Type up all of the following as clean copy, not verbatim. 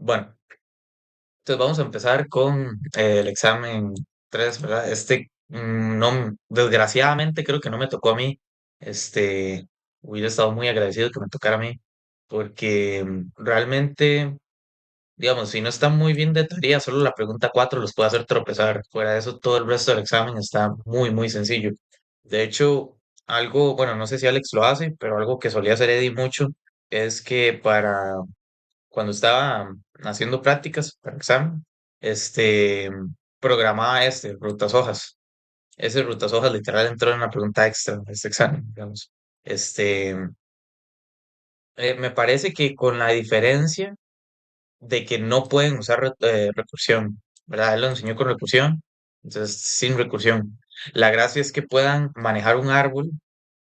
Bueno, entonces vamos a empezar con el examen 3, ¿verdad? No, desgraciadamente creo que no me tocó a mí. Hubiera estado muy agradecido que me tocara a mí, porque realmente, digamos, si no está muy bien de teoría, solo la pregunta 4 los puede hacer tropezar. Fuera de eso, todo el resto del examen está muy, muy sencillo. De hecho, algo, bueno, no sé si Alex lo hace, pero algo que solía hacer Eddie mucho es que cuando estaba haciendo prácticas para examen, este, programaba rutas hojas. Ese rutas hojas literal entró en una pregunta extra de este examen, digamos. Este, Me parece que con la diferencia de que no pueden usar recursión, ¿verdad? Él lo enseñó con recursión, entonces sin recursión. La gracia es que puedan manejar un árbol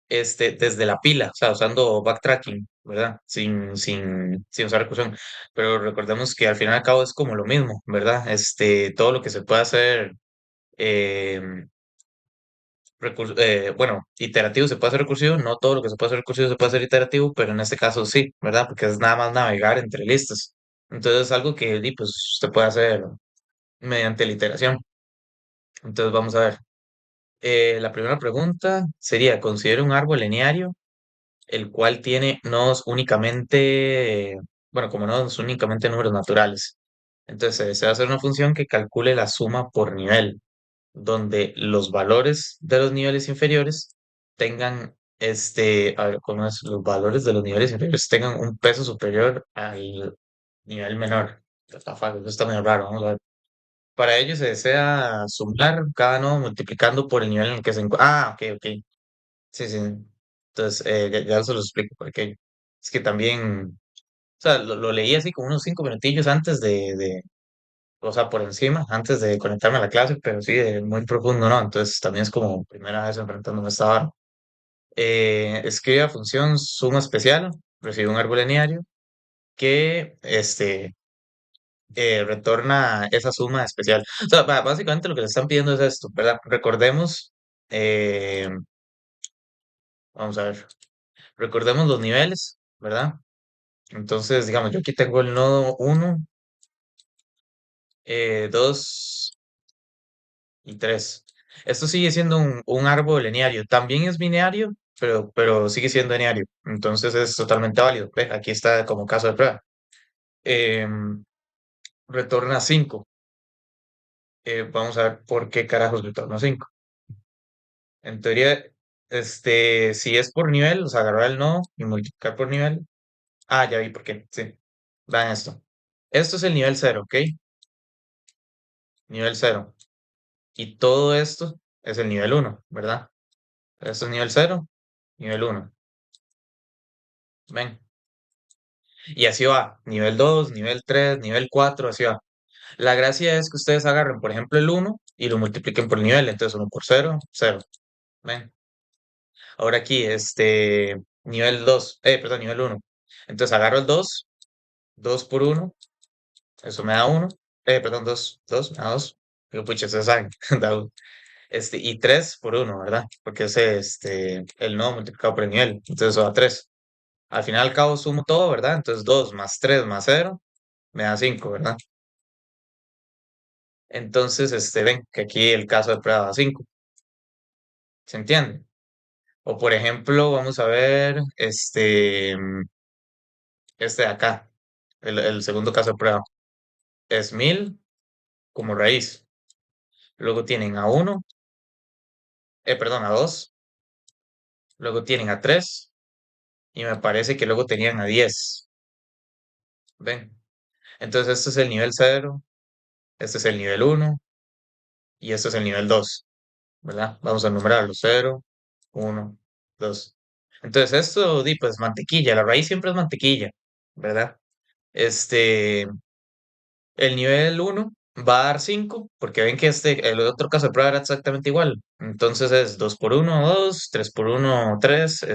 desde la pila, o sea, usando backtracking, ¿verdad? Sin usar recursión. Pero recordemos que al final y al cabo es como lo mismo, ¿verdad? Todo lo que se puede hacer, eh, bueno, iterativo se puede hacer recursivo, no todo lo que se puede hacer recursivo se puede hacer iterativo, pero en este caso sí, ¿verdad? Porque es nada más navegar entre listas. Entonces es algo que pues, se puede hacer mediante la iteración. Entonces vamos a ver. La primera pregunta sería, ¿considera un árbol lineario el cual tiene nodos únicamente, bueno, como nodos únicamente números naturales? Entonces, se desea hacer una función que calcule la suma por nivel, donde los valores de los niveles inferiores tengan, a ver, ¿cómo es? Los valores de los niveles inferiores tengan un peso superior al nivel menor. Eso está medio raro, vamos a ver. Para ello se desea sumar cada nodo multiplicando por el nivel en el que se encuentra. Ah, ok, ok. Sí, sí. Entonces, ya se lo explico, porque es que también, o sea, lo leí así como unos 5 minutillos antes o sea, por encima, antes de conectarme a la clase, pero sí, muy profundo, ¿no? Entonces, también es como primera vez enfrentándome a esta vara. Escribe la función suma especial, recibe un árbol lineario que, retorna esa suma especial. O sea, básicamente lo que le están pidiendo es esto, ¿verdad? Recordemos, eh, vamos a ver, recordemos los niveles, ¿verdad? Entonces, digamos, yo aquí tengo el nodo 1, 2 y 3. Esto sigue siendo un árbol lineario. También es binario, pero sigue siendo lineario. Entonces es totalmente válido. Ve, aquí está como caso de prueba. Em, Retorna 5. Vamos a ver por qué carajos retorna 5. En teoría, si es por nivel, o sea, agarrar el nodo y multiplicar por nivel. Ah, ya vi por qué. Sí. Vean esto. Esto es el nivel cero, ¿ok? Nivel cero. Y todo esto es el nivel uno, ¿verdad? Esto es nivel cero, nivel uno. Ven. Y así va. Nivel 2, nivel 3, nivel 4, así va. La gracia es que ustedes agarren, por ejemplo, el uno y lo multipliquen por nivel. Entonces, uno por cero, cero. Ven. Ahora aquí, nivel 2, perdón, nivel uno. Entonces, agarro el 2, 2 por uno, eso me da uno. Perdón, 2, 2, me da 2. Pero pucha, ustedes saben, da uno. Y 3 por uno, ¿verdad? Porque el no multiplicado por el nivel. Entonces, eso da 3. Al final al cabo sumo todo, ¿verdad? Entonces 2 más 3 más cero me da 5, ¿verdad? Entonces, ven que aquí el caso de prueba da 5. ¿Se entiende? O por ejemplo, vamos a ver este de acá, el segundo caso de prueba. Es 1000 como raíz. Luego tienen a uno, perdón, a 2. Luego tienen a 3. Y me parece que luego tenían a 10. ¿Ven? Entonces, este es el nivel cero, este es el nivel uno y este es el nivel 2. ¿Verdad? Vamos a numerarlo, cero, uno, 2. Entonces esto, pues mantequilla, la raíz siempre es mantequilla, ¿verdad? Este, el nivel uno va a dar 5 porque ven que el otro caso de prueba era exactamente igual. Entonces es 2 por uno 2 3 por uno 3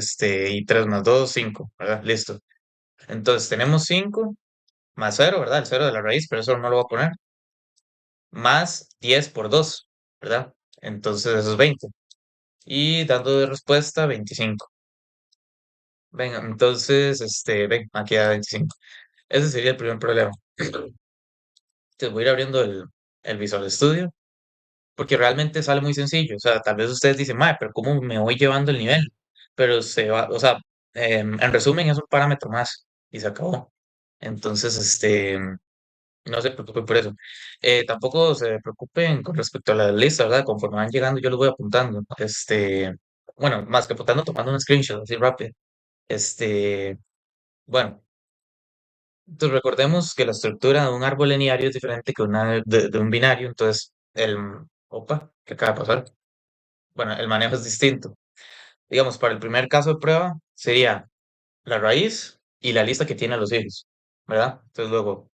y 3 más 2 5, ¿verdad? Listo. Entonces tenemos 5 más cero, ¿verdad? El cero de la raíz, pero eso no lo voy a poner, más 10 por 2, ¿verdad? Entonces eso es 20. Y dando de respuesta 25. Venga, entonces, ven, aquí da 25. Ese sería el primer problema. Te voy a ir abriendo el Visual Studio, porque realmente sale muy sencillo. O sea, tal vez ustedes dicen, mae, pero ¿cómo me voy llevando el nivel? Pero se va, o sea, en resumen es un parámetro más y se acabó. Entonces, no se preocupen por eso. Tampoco se preocupen con respecto a la lista, ¿verdad? Conforme van llegando, yo los voy apuntando. Bueno, más que apuntando, tomando un screenshot así rápido. Este, bueno, entonces recordemos que la estructura de un árbol lineario es diferente que una de un binario. Entonces, opa, ¿qué acaba de pasar? Bueno, el manejo es distinto. Digamos, para el primer caso de prueba sería la raíz y la lista que tiene los hijos, ¿verdad? Entonces luego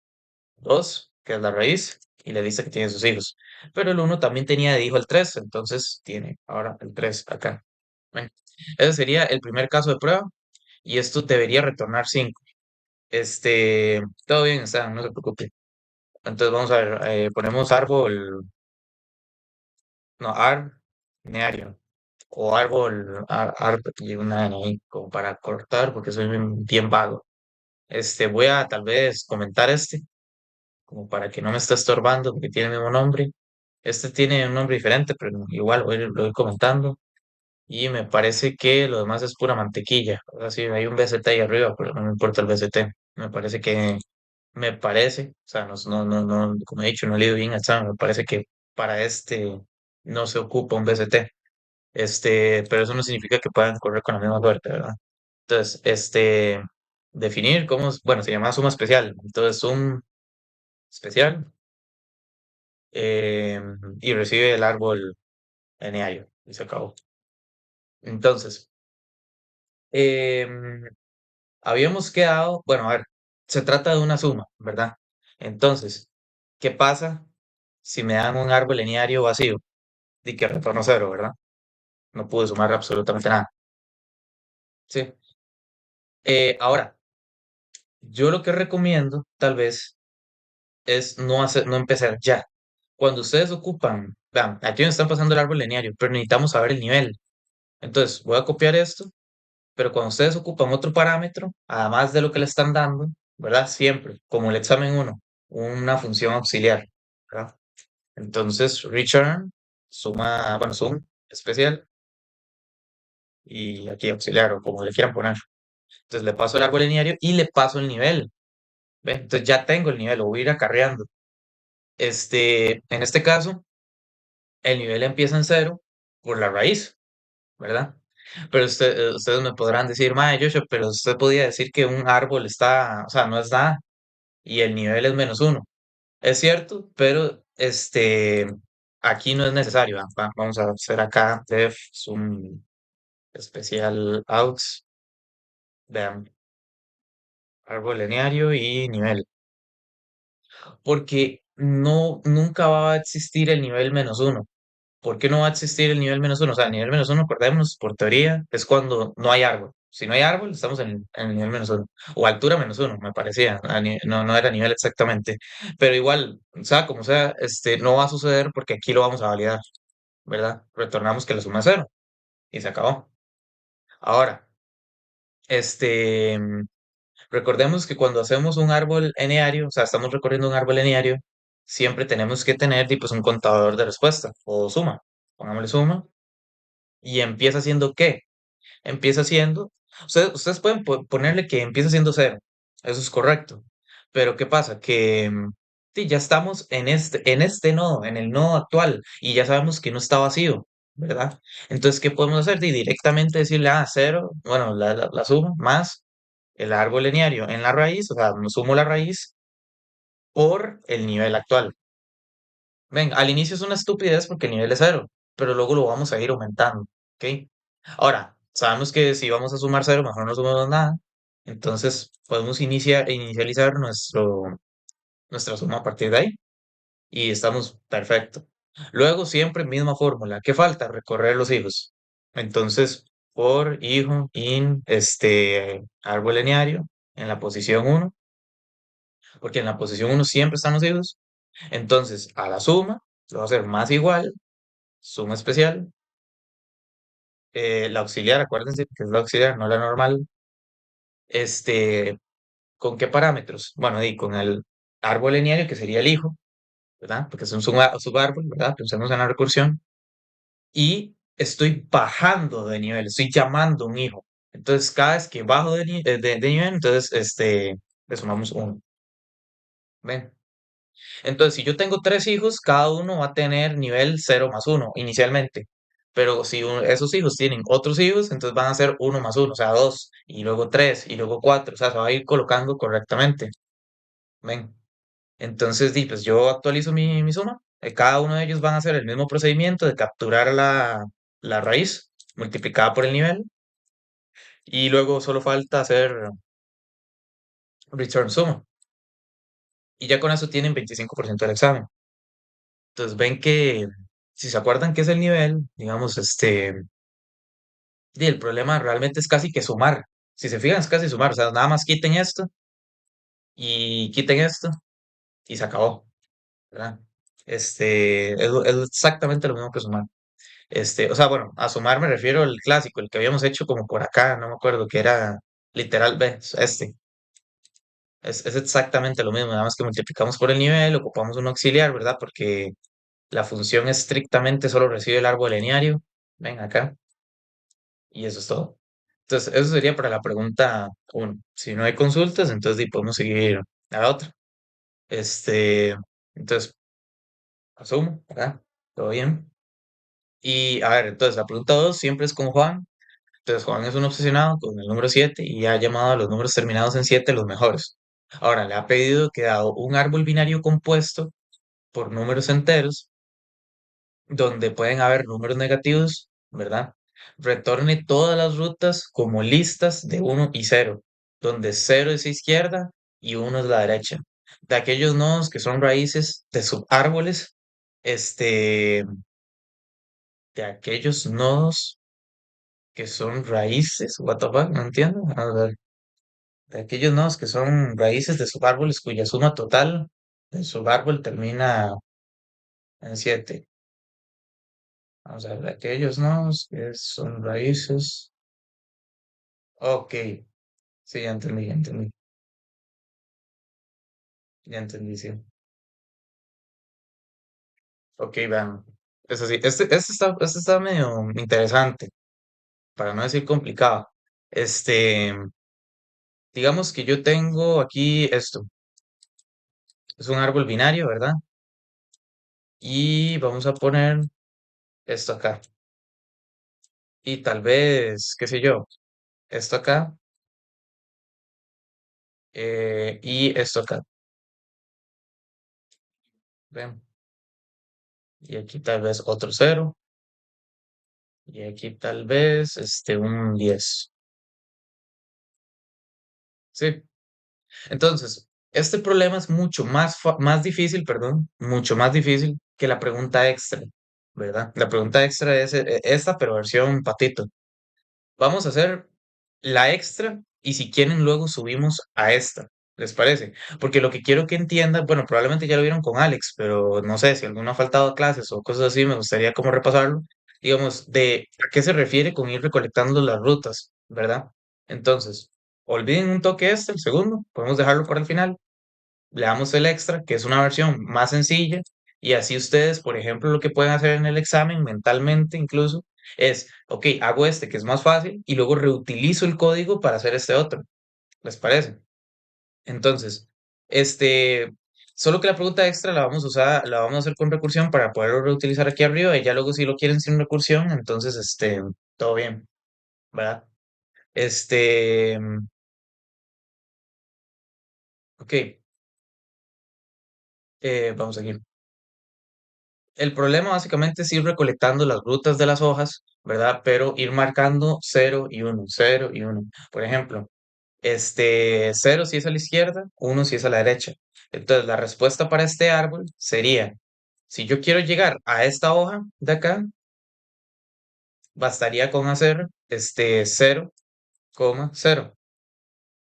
2 que es la raíz, y la lista que tiene sus hijos. Pero el uno también tenía de hijo el 3 entonces tiene ahora el 3 acá. Bueno, ese sería el primer caso de prueba, y esto debería retornar 5. Todo bien está, no se preocupe. Entonces vamos a ver, ponemos árbol, no, lineario, o árbol, y una N ahí, como para cortar, porque soy bien vago. Voy a tal vez comentar como para que no me esté estorbando, porque tiene el mismo nombre. Este tiene un nombre diferente, pero igual lo voy comentando. Y me parece que lo demás es pura mantequilla. Así hay un BCT ahí arriba, pero no me importa el BCT. Me parece, o sea, no, como he dicho, no he leído bien el examen, me parece que para no se ocupa un BCT. Pero eso no significa que puedan correr con la misma suerte, ¿verdad? Entonces, definir bueno, se llama suma especial. Entonces, sum especial eh, y recibe el árbol eneario y se acabó. Entonces, em, habíamos quedado, bueno, a ver, se trata de una suma, ¿verdad? Entonces, ¿qué pasa si me dan un árbol lineario vacío? Di que retorno cero, ¿verdad? No pude sumar absolutamente nada. Sí. Ahora, yo lo que recomiendo, tal vez, es no empezar ya. Cuando ustedes ocupan, vean, aquí me están pasando el árbol lineario, pero necesitamos saber el nivel. Entonces, voy a copiar esto. Pero cuando ustedes ocupan otro parámetro, además de lo que le están dando, ¿verdad? Siempre, como el examen uno, una función auxiliar, ¿verdad? Entonces, return, bueno, sum especial y aquí auxiliar o como le quieran poner. Entonces le paso el árbol lineario y le paso el nivel. ¿Ve? Entonces ya tengo el nivel, lo voy a ir acarreando. En este caso, el nivel empieza en cero por la raíz, ¿verdad? Pero ustedes me podrán decir, mae, Joshua, pero usted podía decir que un árbol está, o sea, no es nada y el nivel es -1. Es cierto, pero aquí no es necesario. Vamos a hacer acá def sum especial outs, vean, árbol lineario y nivel. Porque nunca va a existir el nivel -1. ¿Por qué no va a existir el nivel -1? O sea, el nivel -1, acordémonos, por teoría, es cuando no hay árbol. Si no hay árbol, estamos en el nivel -1. O altura -1, me parecía. No era nivel exactamente. Pero igual, o sea, como sea, no va a suceder porque aquí lo vamos a validar, ¿verdad? Retornamos que la suma es cero y se acabó. Ahora, este, recordemos que cuando hacemos un árbol eneario, o sea, estamos recorriendo un árbol eneario, siempre tenemos que tener pues, un contador de respuesta o suma. Pongámosle suma. ¿Y empieza siendo qué? Empieza siendo, ustedes pueden ponerle que empieza siendo cero, eso es correcto, pero ¿qué pasa? Que sí, ya estamos en este nodo, en el nodo actual, y ya sabemos que no está vacío, ¿verdad? Entonces, ¿qué podemos hacer? Directamente decirle, cero, bueno, la suma, más el árbol lineario en la raíz, o sea, sumo la raíz por el nivel actual. Ven, al inicio es una estupidez porque el nivel es cero, pero luego lo vamos a ir aumentando, ¿ok? Ahora, sabemos que si vamos a sumar cero, mejor no sumamos nada. Entonces, podemos inicializar nuestra suma a partir de ahí y estamos perfecto. Luego, siempre misma fórmula. ¿Qué falta? Recorrer los hijos. Entonces, por hijo in árbol lineario en la posición uno, porque en la posición uno siempre están los hijos. Entonces, a la suma, lo va a hacer más igual, suma especial, la auxiliar, acuérdense que es la auxiliar, no la normal. Este, ¿Con qué parámetros? Bueno, y con el árbol lineario, que sería el hijo. ¿verdad? Porque es un subárbol, ¿verdad? Pensemos en la recursión. Y estoy bajando de nivel, estoy llamando a un hijo. Entonces, cada vez que bajo de nivel, entonces, le sumamos uno. ¿Ven? Entonces, si yo tengo tres hijos, cada uno va a tener nivel cero más uno inicialmente. Pero si esos hijos tienen otros hijos, entonces van a ser uno más uno, o sea, dos, y luego tres, y luego cuatro, o sea, se va a ir colocando correctamente. ¿Ven? Entonces, pues yo actualizo mi suma. Cada uno de ellos van a hacer el mismo procedimiento de capturar la raíz multiplicada por el nivel, y luego solo falta hacer return suma. Y ya con eso tienen 25% del examen. Entonces ven que, si se acuerdan que es el nivel, digamos, y el problema realmente es casi que sumar. Si se fijan, es casi sumar. O sea, nada más quiten esto y quiten esto y se acabó, ¿verdad? Es exactamente lo mismo que sumar. O sea, bueno, a sumar me refiero al clásico, el que habíamos hecho como por acá, no me acuerdo, que era literal B, Es exactamente lo mismo, nada más que multiplicamos por el nivel, ocupamos un auxiliar, ¿verdad? Porque la función estrictamente solo recibe el árbol lineario. Ven acá, y eso es todo. Entonces, eso sería para la pregunta uno. Si no hay consultas, entonces podemos seguir a la otra. Este, entonces, asumo, ¿verdad? Todo bien. Y a ver, entonces la pregunta 2 siempre es con Juan. Entonces, Juan es un obsesionado con el número 7 y ha llamado a los números terminados en 7 los mejores. Ahora, le ha pedido que dado un árbol binario compuesto por números enteros, donde pueden haber números negativos, ¿verdad? Retorne todas las rutas como listas de uno y cero, donde cero es izquierda y uno es la derecha. De aquellos nodos que son raíces de subárboles, este, de aquellos nodos que son raíces, what the fuck, no entiendo. A ver, de aquellos nodos que son raíces de subárboles cuya suma total del subárbol termina en 7. Vamos a ver, de aquellos nodos que son raíces. Ok, sí, ya entendí, ya entendí, ya entendí, sí. Ok, vean. Eso sí, este está medio interesante, para no decir complicado. Este, digamos que yo tengo aquí esto, es un árbol binario, ¿verdad? Y vamos a poner esto acá. Y tal vez, qué sé yo, esto acá, y esto acá. ¿Ven? Y aquí tal vez otro cero, y aquí tal vez un 10. Sí. Entonces, este problema es mucho más difícil, perdón, mucho más difícil que la pregunta extra, ¿verdad? La pregunta extra es esta, pero versión patito. Vamos a hacer la extra y si quieren luego subimos a esta. ¿Les parece? Porque lo que quiero que entiendan, bueno, probablemente ya lo vieron con Alex, pero no sé, si alguno ha faltado a clases o cosas así, me gustaría como repasarlo. Digamos, de a qué se refiere con ir recolectando las rutas, ¿verdad? Entonces, olviden un toque el segundo, podemos dejarlo para el final. Le damos el extra, que es una versión más sencilla, y así ustedes, por ejemplo, lo que pueden hacer en el examen, mentalmente incluso, es, ok, hago este que es más fácil y luego reutilizo el código para hacer este otro. ¿Les parece? Entonces, este, solo que la pregunta extra la vamos a usar, la vamos a hacer con recursión para poderlo reutilizar aquí arriba y ya luego si lo quieren sin recursión, entonces, todo bien, ¿verdad? Este, ok, vamos a seguir. El problema básicamente es ir recolectando las rutas de las hojas, ¿verdad? Pero ir marcando cero y uno, cero y uno. Por ejemplo, 0 si es a la izquierda, uno si es a la derecha. Entonces, la respuesta para este árbol sería, si yo quiero llegar a esta hoja de acá, bastaría con hacer 0,0,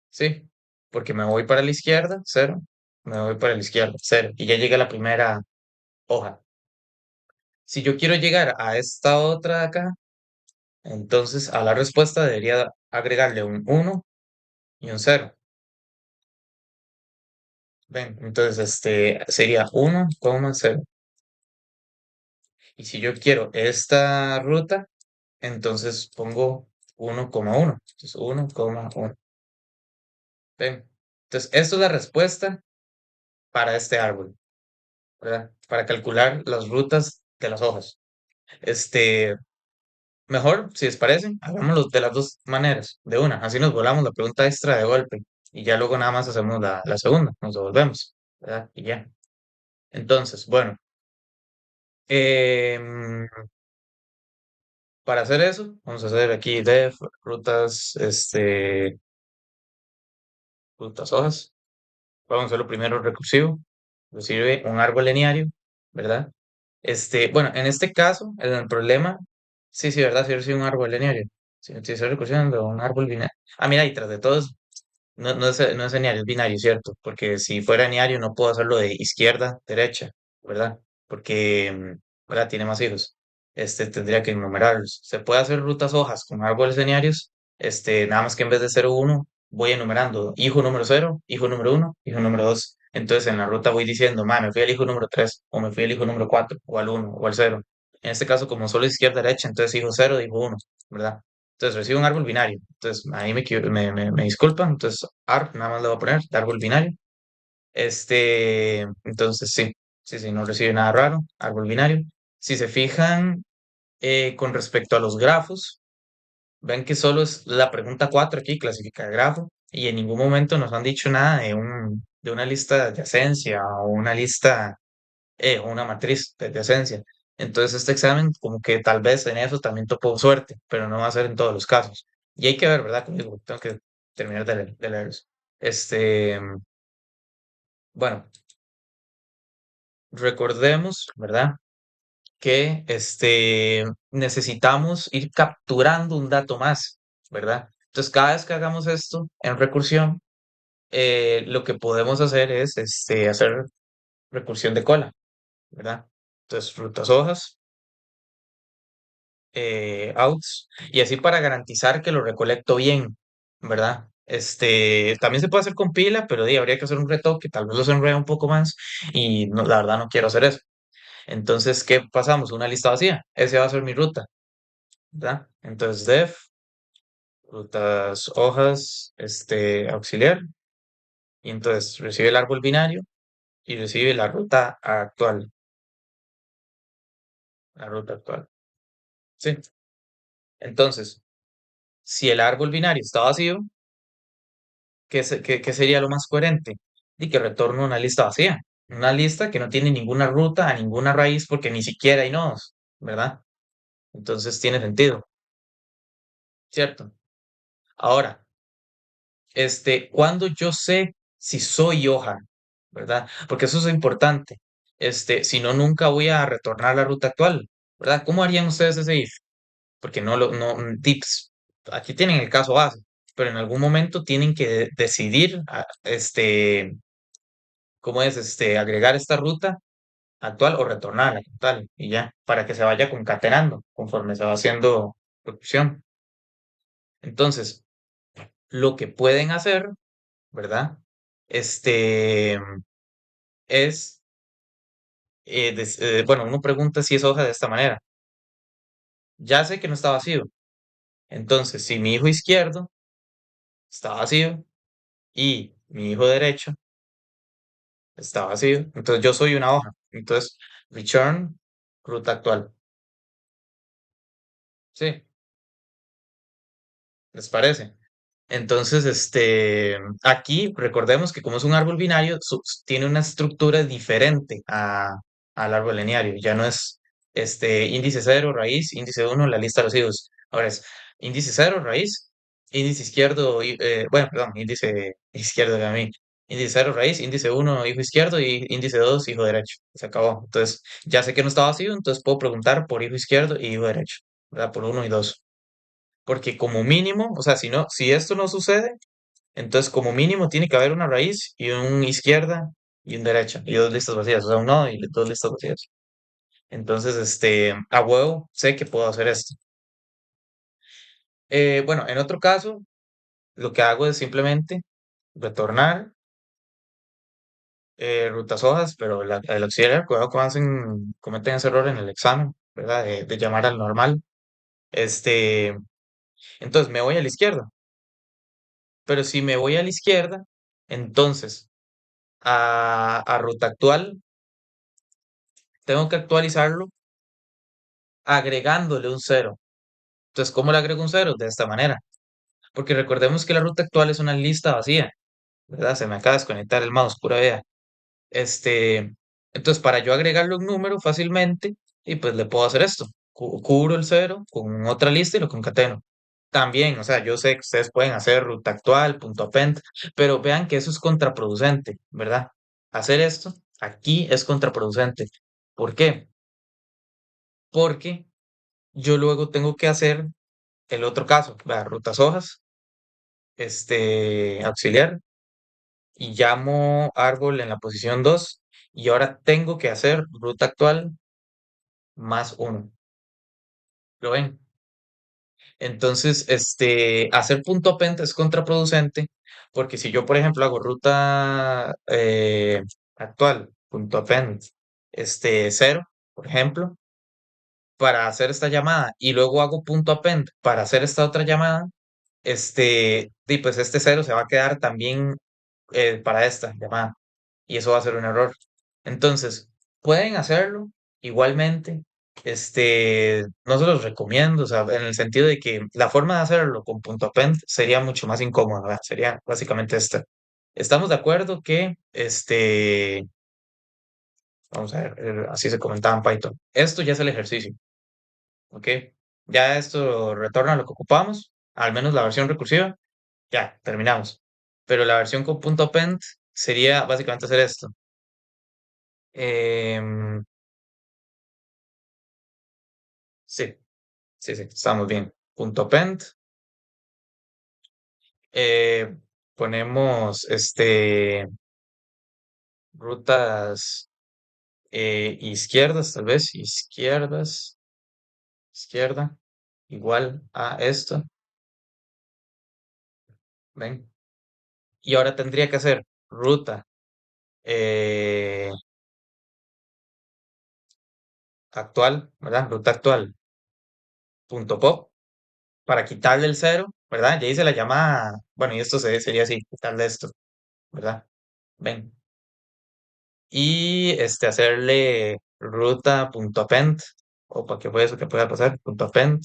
¿sí? Porque me voy para la izquierda, cero, me voy para la izquierda, cero, y ya llegué a la primera hoja. Si yo quiero llegar a esta otra de acá, entonces a la respuesta debería agregarle un uno y un cero. Ven, entonces sería 1,0. Y si yo quiero esta ruta, entonces pongo 1,1. Entonces 1,1. Ven. Entonces, esto es la respuesta para este árbol, ¿verdad? Para calcular las rutas de las hojas. Este, Mejor, si les parece, hagámoslo de las dos maneras, de una. Así nos volamos la pregunta extra de golpe. Y ya luego nada más hacemos la segunda, nos devolvemos, ¿verdad? Y ya. Entonces, bueno, em, para hacer eso, vamos a hacer aquí def rutas, rutas hojas. Vamos a hacerlo primero recursivo. Nos sirve un árbol lineario, ¿verdad? Bueno, en este caso, en el problema, sí, sí, ¿verdad? Sí, sí, un árbol lineario. Si utilizar recursión de un árbol lineario. Ah, mira, y tras de todo, no es lineario, es binario, ¿cierto? Porque si fuera lineario no puedo hacerlo de izquierda, derecha, ¿verdad? Porque, ¿verdad? Tiene más hijos. Tendría que enumerarlos. Se puede hacer rutas hojas con árboles linearios, nada más que en vez de 0, 1, voy enumerando hijo número 0, hijo número 1, hijo número 2. Entonces en la ruta voy diciendo, me fui al hijo número 3, o me fui al hijo número 4, o al 1, o al 0. En este caso, como solo izquierda, derecha, entonces hijo 0, hijo 1, ¿verdad? Entonces recibo un árbol binario. Entonces ahí me disculpan. Entonces nada más le voy a poner de árbol binario. Entonces sí, sí, sí, no recibe nada raro. Árbol binario. Si se fijan con respecto a los grafos, ven que solo es la pregunta 4 aquí, clasifica grafo, y en ningún momento nos han dicho nada de una lista de adyacencia o una lista una matriz de esencia. Entonces, este examen, como que tal vez en eso también topo suerte, pero no va a ser en todos los casos. Y hay que ver, ¿verdad? Conmigo, tengo que terminar de leerlos. Este, bueno, recordemos, ¿verdad? Que necesitamos ir capturando un dato más, ¿verdad? Entonces, cada vez que hagamos esto en recursión, lo que podemos hacer es hacer recursión de cola, ¿verdad? Entonces, frutas hojas outs y así para garantizar que lo recolecto bien, ¿verdad? También se puede hacer con pila, pero habría que hacer un retoque, tal vez los enreda un poco más y no, la verdad no quiero hacer eso. Entonces, ¿qué pasamos? Una lista vacía. Esa va a ser mi ruta, ¿verdad? Entonces, def, rutas, hojas, auxiliar, y entonces recibe el árbol binario y recibe la ruta actual, la ruta actual. Sí. Entonces, si el árbol binario está vacío, ¿qué sería lo más coherente? Y que retorne una lista vacía, una lista que no tiene ninguna ruta a ninguna raíz porque ni siquiera hay nodos, ¿verdad? Entonces tiene sentido, ¿cierto? Ahora, ¿cuándo yo sé si soy hoja? ¿Verdad? Porque eso es importante. Si no, nunca voy a retornar la ruta actual, ¿verdad? ¿Cómo harían ustedes ese if? Porque tips, aquí tienen el caso base, pero en algún momento tienen que decidir, cómo es agregar esta ruta actual o retornarla tal y ya, para que se vaya concatenando conforme se va haciendo producción. Entonces, lo que pueden hacer, ¿verdad? Este es, bueno, uno pregunta si es hoja de esta manera. Ya sé que no está vacío. Entonces, si mi hijo izquierdo está vacío y mi hijo derecho está vacío, entonces yo soy una hoja. Entonces, return ruta actual. ¿Sí? ¿Les parece? Entonces, aquí recordemos que como es un árbol binario, tiene una estructura diferente al árbol lineario. Ya no es índice 0 raíz, índice 1 la lista de los hijos. Ahora es índice 0 raíz, índice izquierdo, bueno, perdón, índice izquierdo de mí. Índice 0 raíz, índice 1 hijo izquierdo y índice 2 hijo derecho. Se acabó. Entonces, ya sé que no está vacío, entonces puedo preguntar por hijo izquierdo y hijo derecho, ¿verdad? Por uno y 2. Porque como mínimo, o sea, si esto no sucede, entonces como mínimo tiene que haber una raíz y un izquierda y un derecha y dos listas vacías, o sea, un nodo y dos listas vacías. Entonces, a huevo sé que puedo hacer esto. Bueno, en otro caso, lo que hago es simplemente retornar rutas hojas, pero el auxiliar, cuidado que cometen ese error en el examen, ¿verdad? De llamar al normal. Este, entonces me voy a la izquierda, pero si me voy a la izquierda, entonces a ruta actual tengo que actualizarlo agregándole un cero. Entonces, ¿cómo le agrego un cero? De esta manera. Porque recordemos que la ruta actual es una lista vacía, ¿verdad? Se me acaba de desconectar el mouse, pura vida. Este, entonces, para yo agregarle un número fácilmente, y pues le puedo hacer esto. Cubro el cero con otra lista y lo concateno. También, o sea, yo sé que ustedes pueden hacer ruta actual, punto append, pero vean que eso es contraproducente, ¿verdad? Hacer esto aquí es contraproducente. ¿Por qué? Porque yo luego tengo que hacer el otro caso, las rutas hojas, auxiliar, y llamo árbol en la posición 2 y ahora tengo que hacer ruta actual más uno. ¿Lo ven? Entonces, hacer punto append es contraproducente porque si yo, por ejemplo, hago ruta actual, punto append, 0, por ejemplo, para hacer esta llamada y luego hago punto append para hacer esta otra llamada, y pues este cero se va a quedar también para esta llamada y eso va a ser un error. Entonces, pueden hacerlo igualmente. No se los recomiendo, o sea, en el sentido de que la forma de hacerlo con punto append sería mucho más incómoda, ¿verdad? Sería básicamente esta. Estamos de acuerdo que, vamos a ver, así se comentaba en Python. Esto ya es el ejercicio, ¿ok? Ya esto retorna lo que ocupamos, al menos la versión recursiva. Ya, terminamos. Pero la versión con punto append sería básicamente hacer esto. Em, sí, sí, estamos bien. Punto append. eh, Ponemos rutas izquierdas, tal vez. Izquierdas, izquierda, igual a esto. ¿Ven? Y ahora tendría que hacer ruta eh, actual, ¿verdad? Ruta actual, punto pop, para quitarle el cero, ¿verdad? Ya hice la llamada, bueno, y esto sería así, quitarle esto, ¿verdad? Ven. Y hacerle ruta.append, o para que pueda eso que pueda pasar, punto append,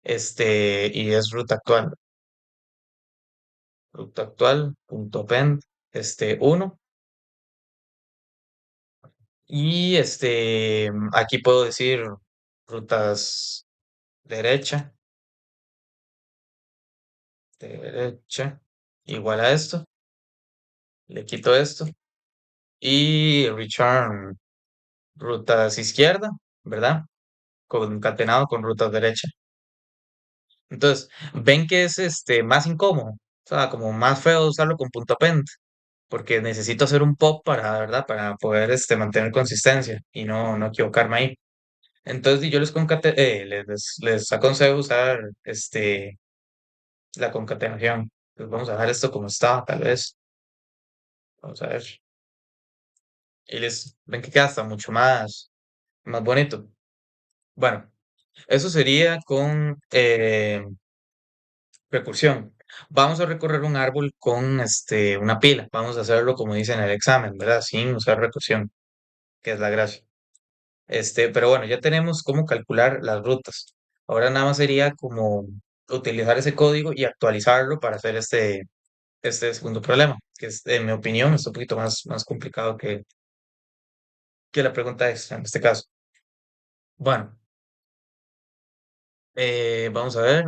y es ruta actual, punto append, 1, y aquí puedo decir rutas derecha, derecha, igual a esto, le quito esto, y return rutas izquierda, ¿verdad? Concatenado con rutas derecha. Entonces, ven que es más incómodo, o sea, como más feo usarlo con punto append, porque necesito hacer un pop para, ¿verdad? Para poder mantener consistencia y no equivocarme ahí. Entonces, yo les aconsejo usar la concatenación. Pues vamos a dejar esto como está, tal vez. Vamos a ver. Y les ven que queda hasta mucho más bonito. Bueno, eso sería con recursión. Vamos a recorrer un árbol con una pila. Vamos a hacerlo como dice en el examen, ¿verdad? Sin usar recursión, que es la gracia. Pero bueno, ya tenemos cómo calcular las rutas. Ahora nada más sería como utilizar ese código y actualizarlo para hacer este segundo problema, que es, en mi opinión, es un poquito más complicado que la pregunta extra en este caso. Bueno, vamos a ver.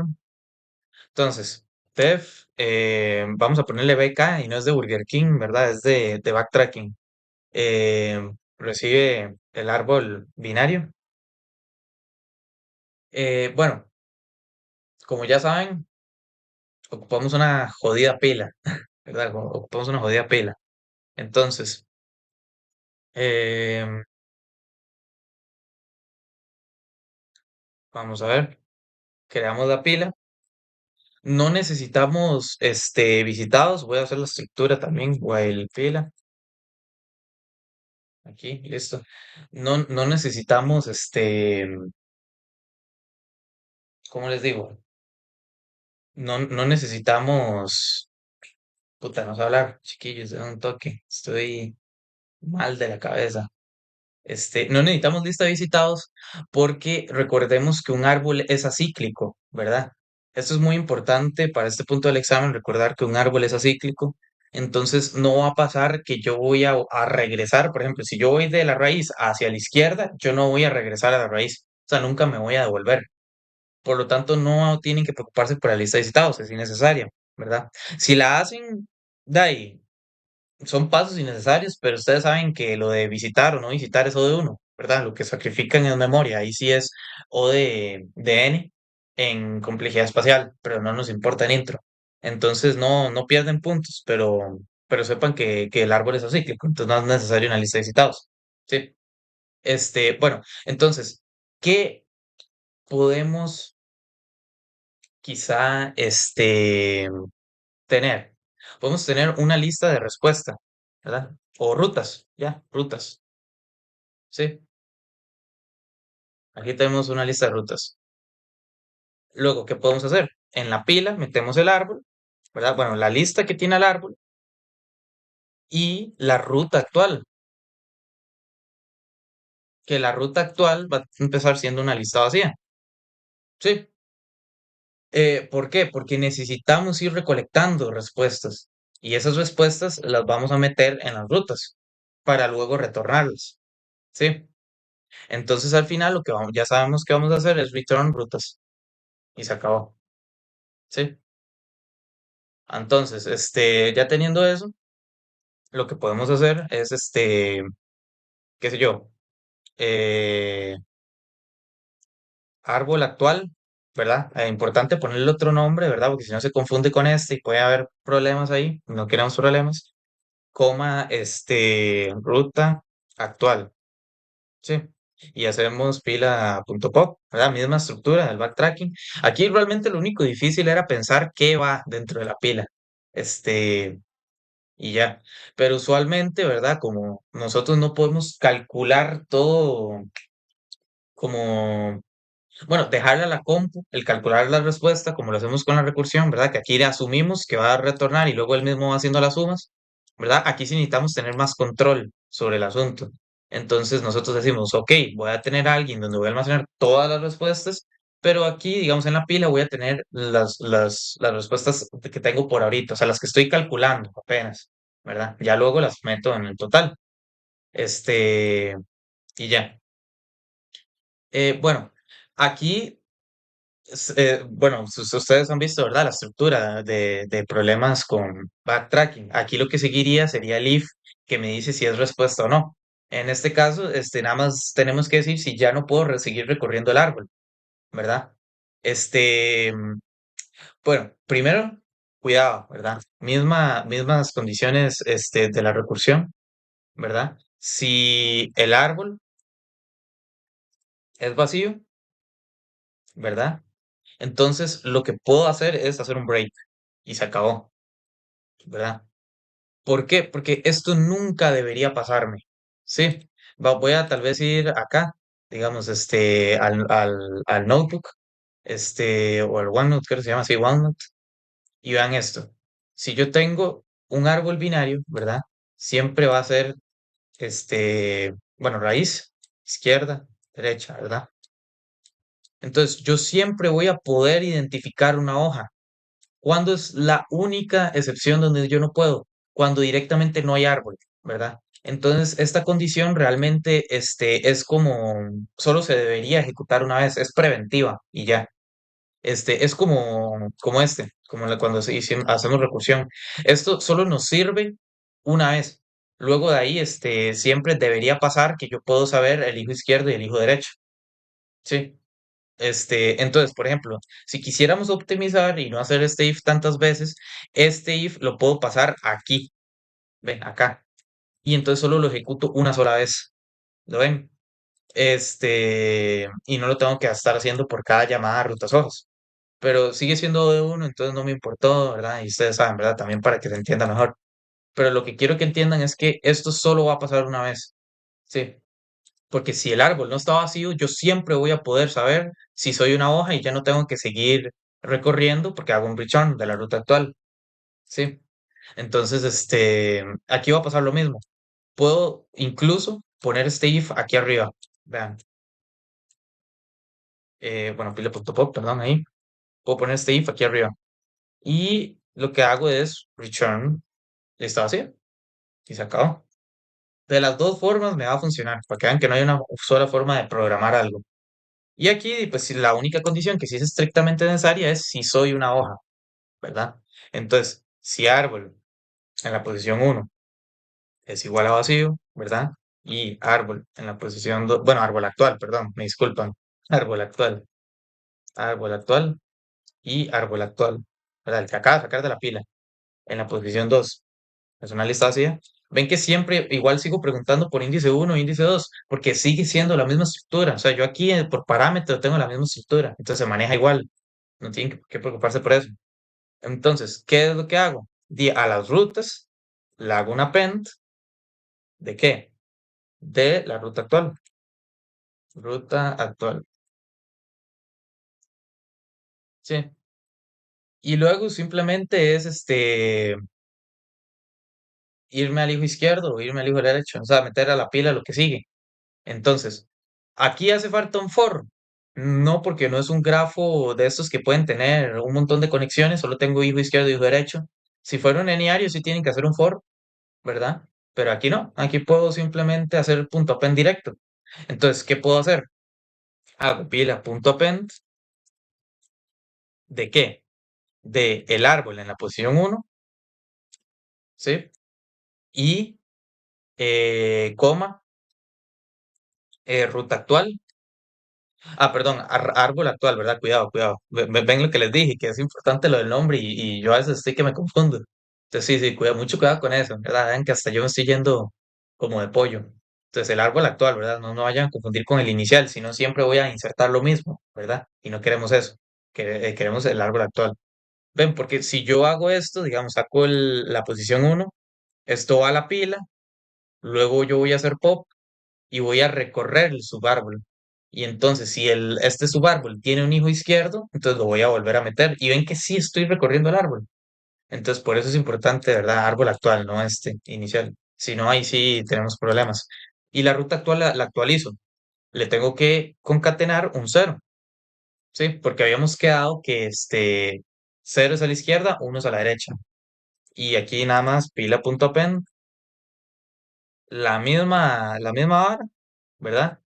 Entonces, Def, vamos a ponerle BK y no es de Burger King, ¿verdad? Es de backtracking. Recibe el árbol binario. Bueno, como ya saben, ocupamos una jodida pila, ¿verdad? Ocupamos una jodida pila. Entonces, em, vamos a ver, creamos la pila. No necesitamos visitados. Voy a hacer la estructura también, while pila. aquí, listo. No necesitamos, ¿cómo les digo? No necesitamos, puta, no sé hablar, chiquillos, de un toque. Estoy mal de la cabeza. No necesitamos lista de visitados porque recordemos que un árbol es acíclico, ¿verdad? Esto es muy importante para este punto del examen, recordar que un árbol es acíclico. Entonces no va a pasar que yo voy a regresar, por ejemplo, si yo voy de la raíz hacia la izquierda, yo no voy a regresar a la raíz, o sea, nunca me voy a devolver. Por lo tanto, no tienen que preocuparse por la lista de visitados, es innecesaria, ¿verdad? Si la hacen, de ahí, son pasos innecesarios, pero ustedes saben que lo de visitar o no visitar es O de uno, ¿verdad? Lo que sacrifican es memoria, ahí sí es O de N en complejidad espacial, pero no nos importa en intro. Entonces no pierden puntos, pero sepan que el árbol es acíclico, entonces no es necesario una lista de citados. Sí. Bueno, entonces, ¿qué podemos quizá tener? Podemos tener una lista de respuesta, ¿verdad? O rutas, ya, rutas. Sí, aquí tenemos una lista de rutas. Luego, ¿qué podemos hacer? En la pila metemos el árbol, ¿verdad? Bueno, la lista que tiene el árbol y la ruta actual, que la ruta actual va a empezar siendo una lista vacía. Sí. ¿Por qué? Porque necesitamos ir recolectando respuestas y esas respuestas las vamos a meter en las rutas para luego retornarlas. Sí. Entonces al final lo que vamos, ya sabemos que vamos a hacer es return rutas y se acabó. Sí. Entonces, ya teniendo eso, lo que podemos hacer es, qué sé yo, eh, árbol actual, ¿verdad? Importante ponerle otro nombre, ¿verdad? Porque si no se confunde con este y puede haber problemas ahí, no queremos problemas. Coma, ruta actual, ¿sí? Y hacemos pila.pop, ¿verdad? Misma estructura del backtracking. Aquí realmente lo único difícil era pensar qué va dentro de la pila. Este, y ya. Pero usualmente, ¿verdad? Como nosotros no podemos calcular todo como, bueno, dejarle a la compu el calcular la respuesta, como lo hacemos con la recursión, ¿verdad? Que aquí asumimos que va a retornar y luego él mismo va haciendo las sumas, ¿verdad? Aquí sí necesitamos tener más control sobre el asunto. Entonces nosotros decimos, ok, voy a tener a alguien donde voy a almacenar todas las respuestas, pero aquí, digamos, en la pila voy a tener las respuestas que tengo por ahorita, o sea, las que estoy calculando apenas, ¿verdad? Ya luego las meto en el total. Este, y ya. Bueno, aquí bueno, ustedes han visto, ¿verdad? La estructura de problemas con backtracking. Aquí lo que seguiría sería el if que me dice si es respuesta o no. En este caso, nada más tenemos que decir si ya no puedo seguir recorriendo el árbol, ¿verdad? Este, mm, bueno, primero, cuidado, ¿verdad? Mismas condiciones, de la recursión, ¿verdad? Si el árbol es vacío, ¿verdad? Entonces, lo que puedo hacer es hacer un break y se acabó, ¿verdad? ¿Por qué? Porque esto nunca debería pasarme, ¿sí? Voy a tal vez ir acá, digamos, al notebook, o al OneNote, creo que se llama así, OneNote, y vean esto. Si yo tengo un árbol binario, ¿verdad? Siempre va a ser, bueno, raíz, izquierda, derecha, ¿verdad? Entonces, yo siempre voy a poder identificar una hoja. ¿Cuándo es la única excepción donde yo no puedo? Cuando directamente no hay árbol, ¿verdad? Entonces, esta condición realmente es como, solo se debería ejecutar una vez, es preventiva y ya. Es como cuando hacemos recursión. Esto solo nos sirve una vez. Luego de ahí, siempre debería pasar que yo puedo saber el hijo izquierdo y el hijo derecho. Sí. Entonces, por ejemplo, si quisiéramos optimizar y no hacer este if tantas veces, este if lo puedo pasar aquí, ven, acá, y entonces solo lo ejecuto una sola vez, ¿lo ven? Y no lo tengo que estar haciendo por cada llamada a rutas hojas, pero sigue siendo de uno, entonces no me importó, ¿verdad? Y ustedes saben, ¿verdad? También para que se entienda mejor. Pero lo que quiero que entiendan es que esto solo va a pasar una vez, sí, porque si el árbol no está vacío, yo siempre voy a poder saber si soy una hoja y ya no tengo que seguir recorriendo porque hago un return de la ruta actual, sí. Entonces, aquí va a pasar lo mismo. Puedo incluso poner este if aquí arriba. Vean, bueno, pile.pop, perdón, ahí. Puedo poner este if aquí arriba. Y lo que hago es return lista vacía y se acabó. De las dos formas me va a funcionar, para que vean que no hay una sola forma de programar algo. Y aquí, pues, si la única condición que sí es estrictamente necesaria es si soy una hoja, ¿verdad? Entonces, si árbol en la posición uno es igual a vacío, ¿verdad? Y árbol en la posición 2, bueno, árbol actual, perdón, me disculpan. Árbol actual y árbol actual, ¿verdad? El que acaba de sacar de la pila en la posición 2 es una lista vacía. Ven que siempre igual sigo preguntando por índice uno índice 2 porque sigue siendo la misma estructura. O sea, yo aquí por parámetro tengo la misma estructura, entonces se maneja igual. No tienen que preocuparse por eso. Entonces, ¿qué es lo que hago? A las rutas le hago un append ¿de qué? De la ruta actual. Ruta actual. Sí. Y luego simplemente es irme al hijo izquierdo o irme al hijo derecho. O sea, meter a la pila lo que sigue. Entonces, aquí hace falta un for. No, porque no es un grafo de estos que pueden tener un montón de conexiones, solo tengo hijo izquierdo y hijo derecho. Si fuera un lineario, sí tienen que hacer un for, ¿verdad? Pero aquí no, aquí puedo simplemente hacer el punto append directo. Entonces, ¿qué puedo hacer? Hago pila punto append ¿de qué? De el árbol en la posición uno, ¿sí? Y coma, ruta actual. Ah, perdón, árbol actual, ¿verdad? Cuidado, cuidado. Ven lo que les dije, que es importante lo del nombre y yo a veces estoy que me confundo. Entonces, sí, sí, mucho cuidado con eso, ¿verdad? Vean que hasta yo me estoy yendo como de pollo. Entonces, el árbol actual, ¿verdad? No, no vayan a confundir con el inicial, sino siempre voy a insertar lo mismo, ¿verdad? Y no queremos eso, queremos el árbol actual. Ven, porque si yo hago esto, digamos, saco la posición uno, esto va a la pila, luego yo voy a hacer pop y voy a recorrer el subárbol. Y entonces, si este subárbol tiene un hijo izquierdo, entonces lo voy a volver a meter. Y ven que sí estoy recorriendo el árbol. Entonces, por eso es importante, ¿verdad? Árbol actual, no este inicial. Si no, ahí sí tenemos problemas. Y la ruta actual la actualizo. Le tengo que concatenar un cero, ¿sí? Porque habíamos quedado que cero es a la izquierda, uno es a la derecha. Y aquí nada más pila.append, la misma vara, ¿verdad?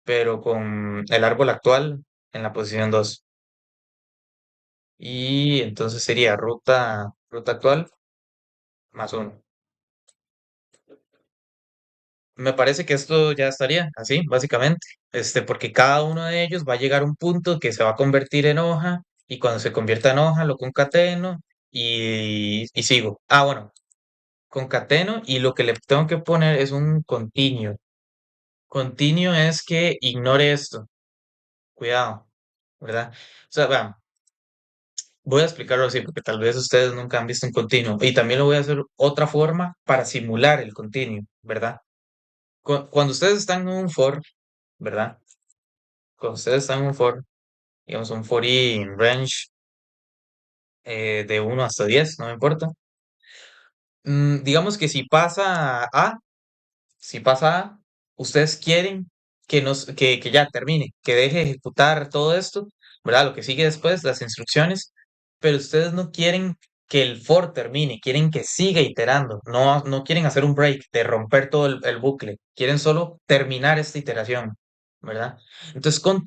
Pero con el árbol actual en la posición 2. Y entonces sería ruta actual más uno. Me parece que esto ya estaría así, básicamente. Porque cada uno de ellos va a llegar a un punto que se va a convertir en hoja y cuando se convierta en hoja lo concateno y sigo. Ah, bueno, concateno y lo que le tengo que poner es un continuo. Continuo es que ignore esto. Cuidado, ¿verdad? O sea, vean, voy a explicarlo así porque tal vez ustedes nunca han visto un continuo y también lo voy a hacer otra forma para simular el continuo, ¿verdad? Cuando ustedes están en un for, ¿verdad? Cuando ustedes están en un for, digamos un for in range de 1 hasta 10, no me importa. Digamos que si pasa A, ustedes quieren que ya termine, que deje de ejecutar todo esto, ¿verdad? Lo que sigue después, las instrucciones, pero ustedes no quieren que el for termine, quieren que siga iterando, no, no quieren hacer un break de romper todo el bucle, quieren solo terminar esta iteración, ¿verdad? Entonces, cuando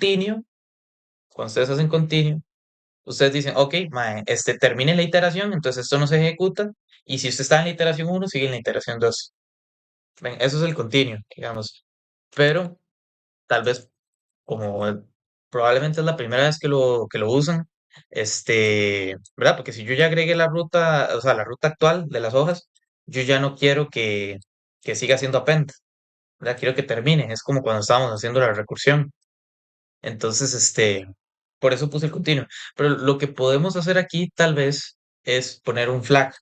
ustedes hacen continuo, ustedes dicen, ok, mae, termine la iteración, entonces esto no se ejecuta, y si usted está en la iteración uno sigue en la iteración 2. Ven, eso es el continuo, digamos. Pero tal vez como probablemente es la primera vez que lo usan, ¿verdad? Porque si yo ya agregué la ruta, o sea, la ruta actual de las hojas, yo ya no quiero que siga siendo append, ¿verdad? Quiero que termine. Es como cuando estábamos haciendo la recursión. Entonces, por eso puse el continuo. Pero lo que podemos hacer aquí tal vez es poner un flag,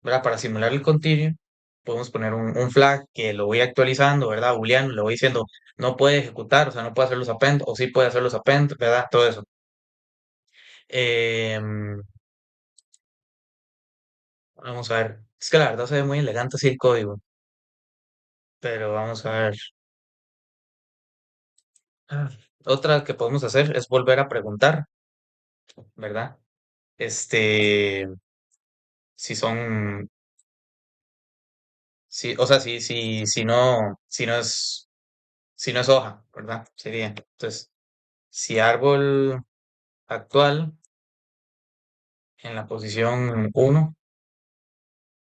¿verdad? Para simular el continuo, podemos poner un flag que lo voy actualizando, ¿verdad? Booleano, le voy diciendo, no puede ejecutar, o sea, no puede hacer los append, o sí puede hacer los append, ¿verdad? Todo eso. Em, Vamos a ver. Es que la verdad se ve muy elegante así el código, pero vamos a ver. Ah, Otra que podemos hacer es volver a preguntar, ¿verdad? Este, si son, si, o sea, si no es hoja, ¿verdad? Sería. Entonces, si árbol actual en la posición uno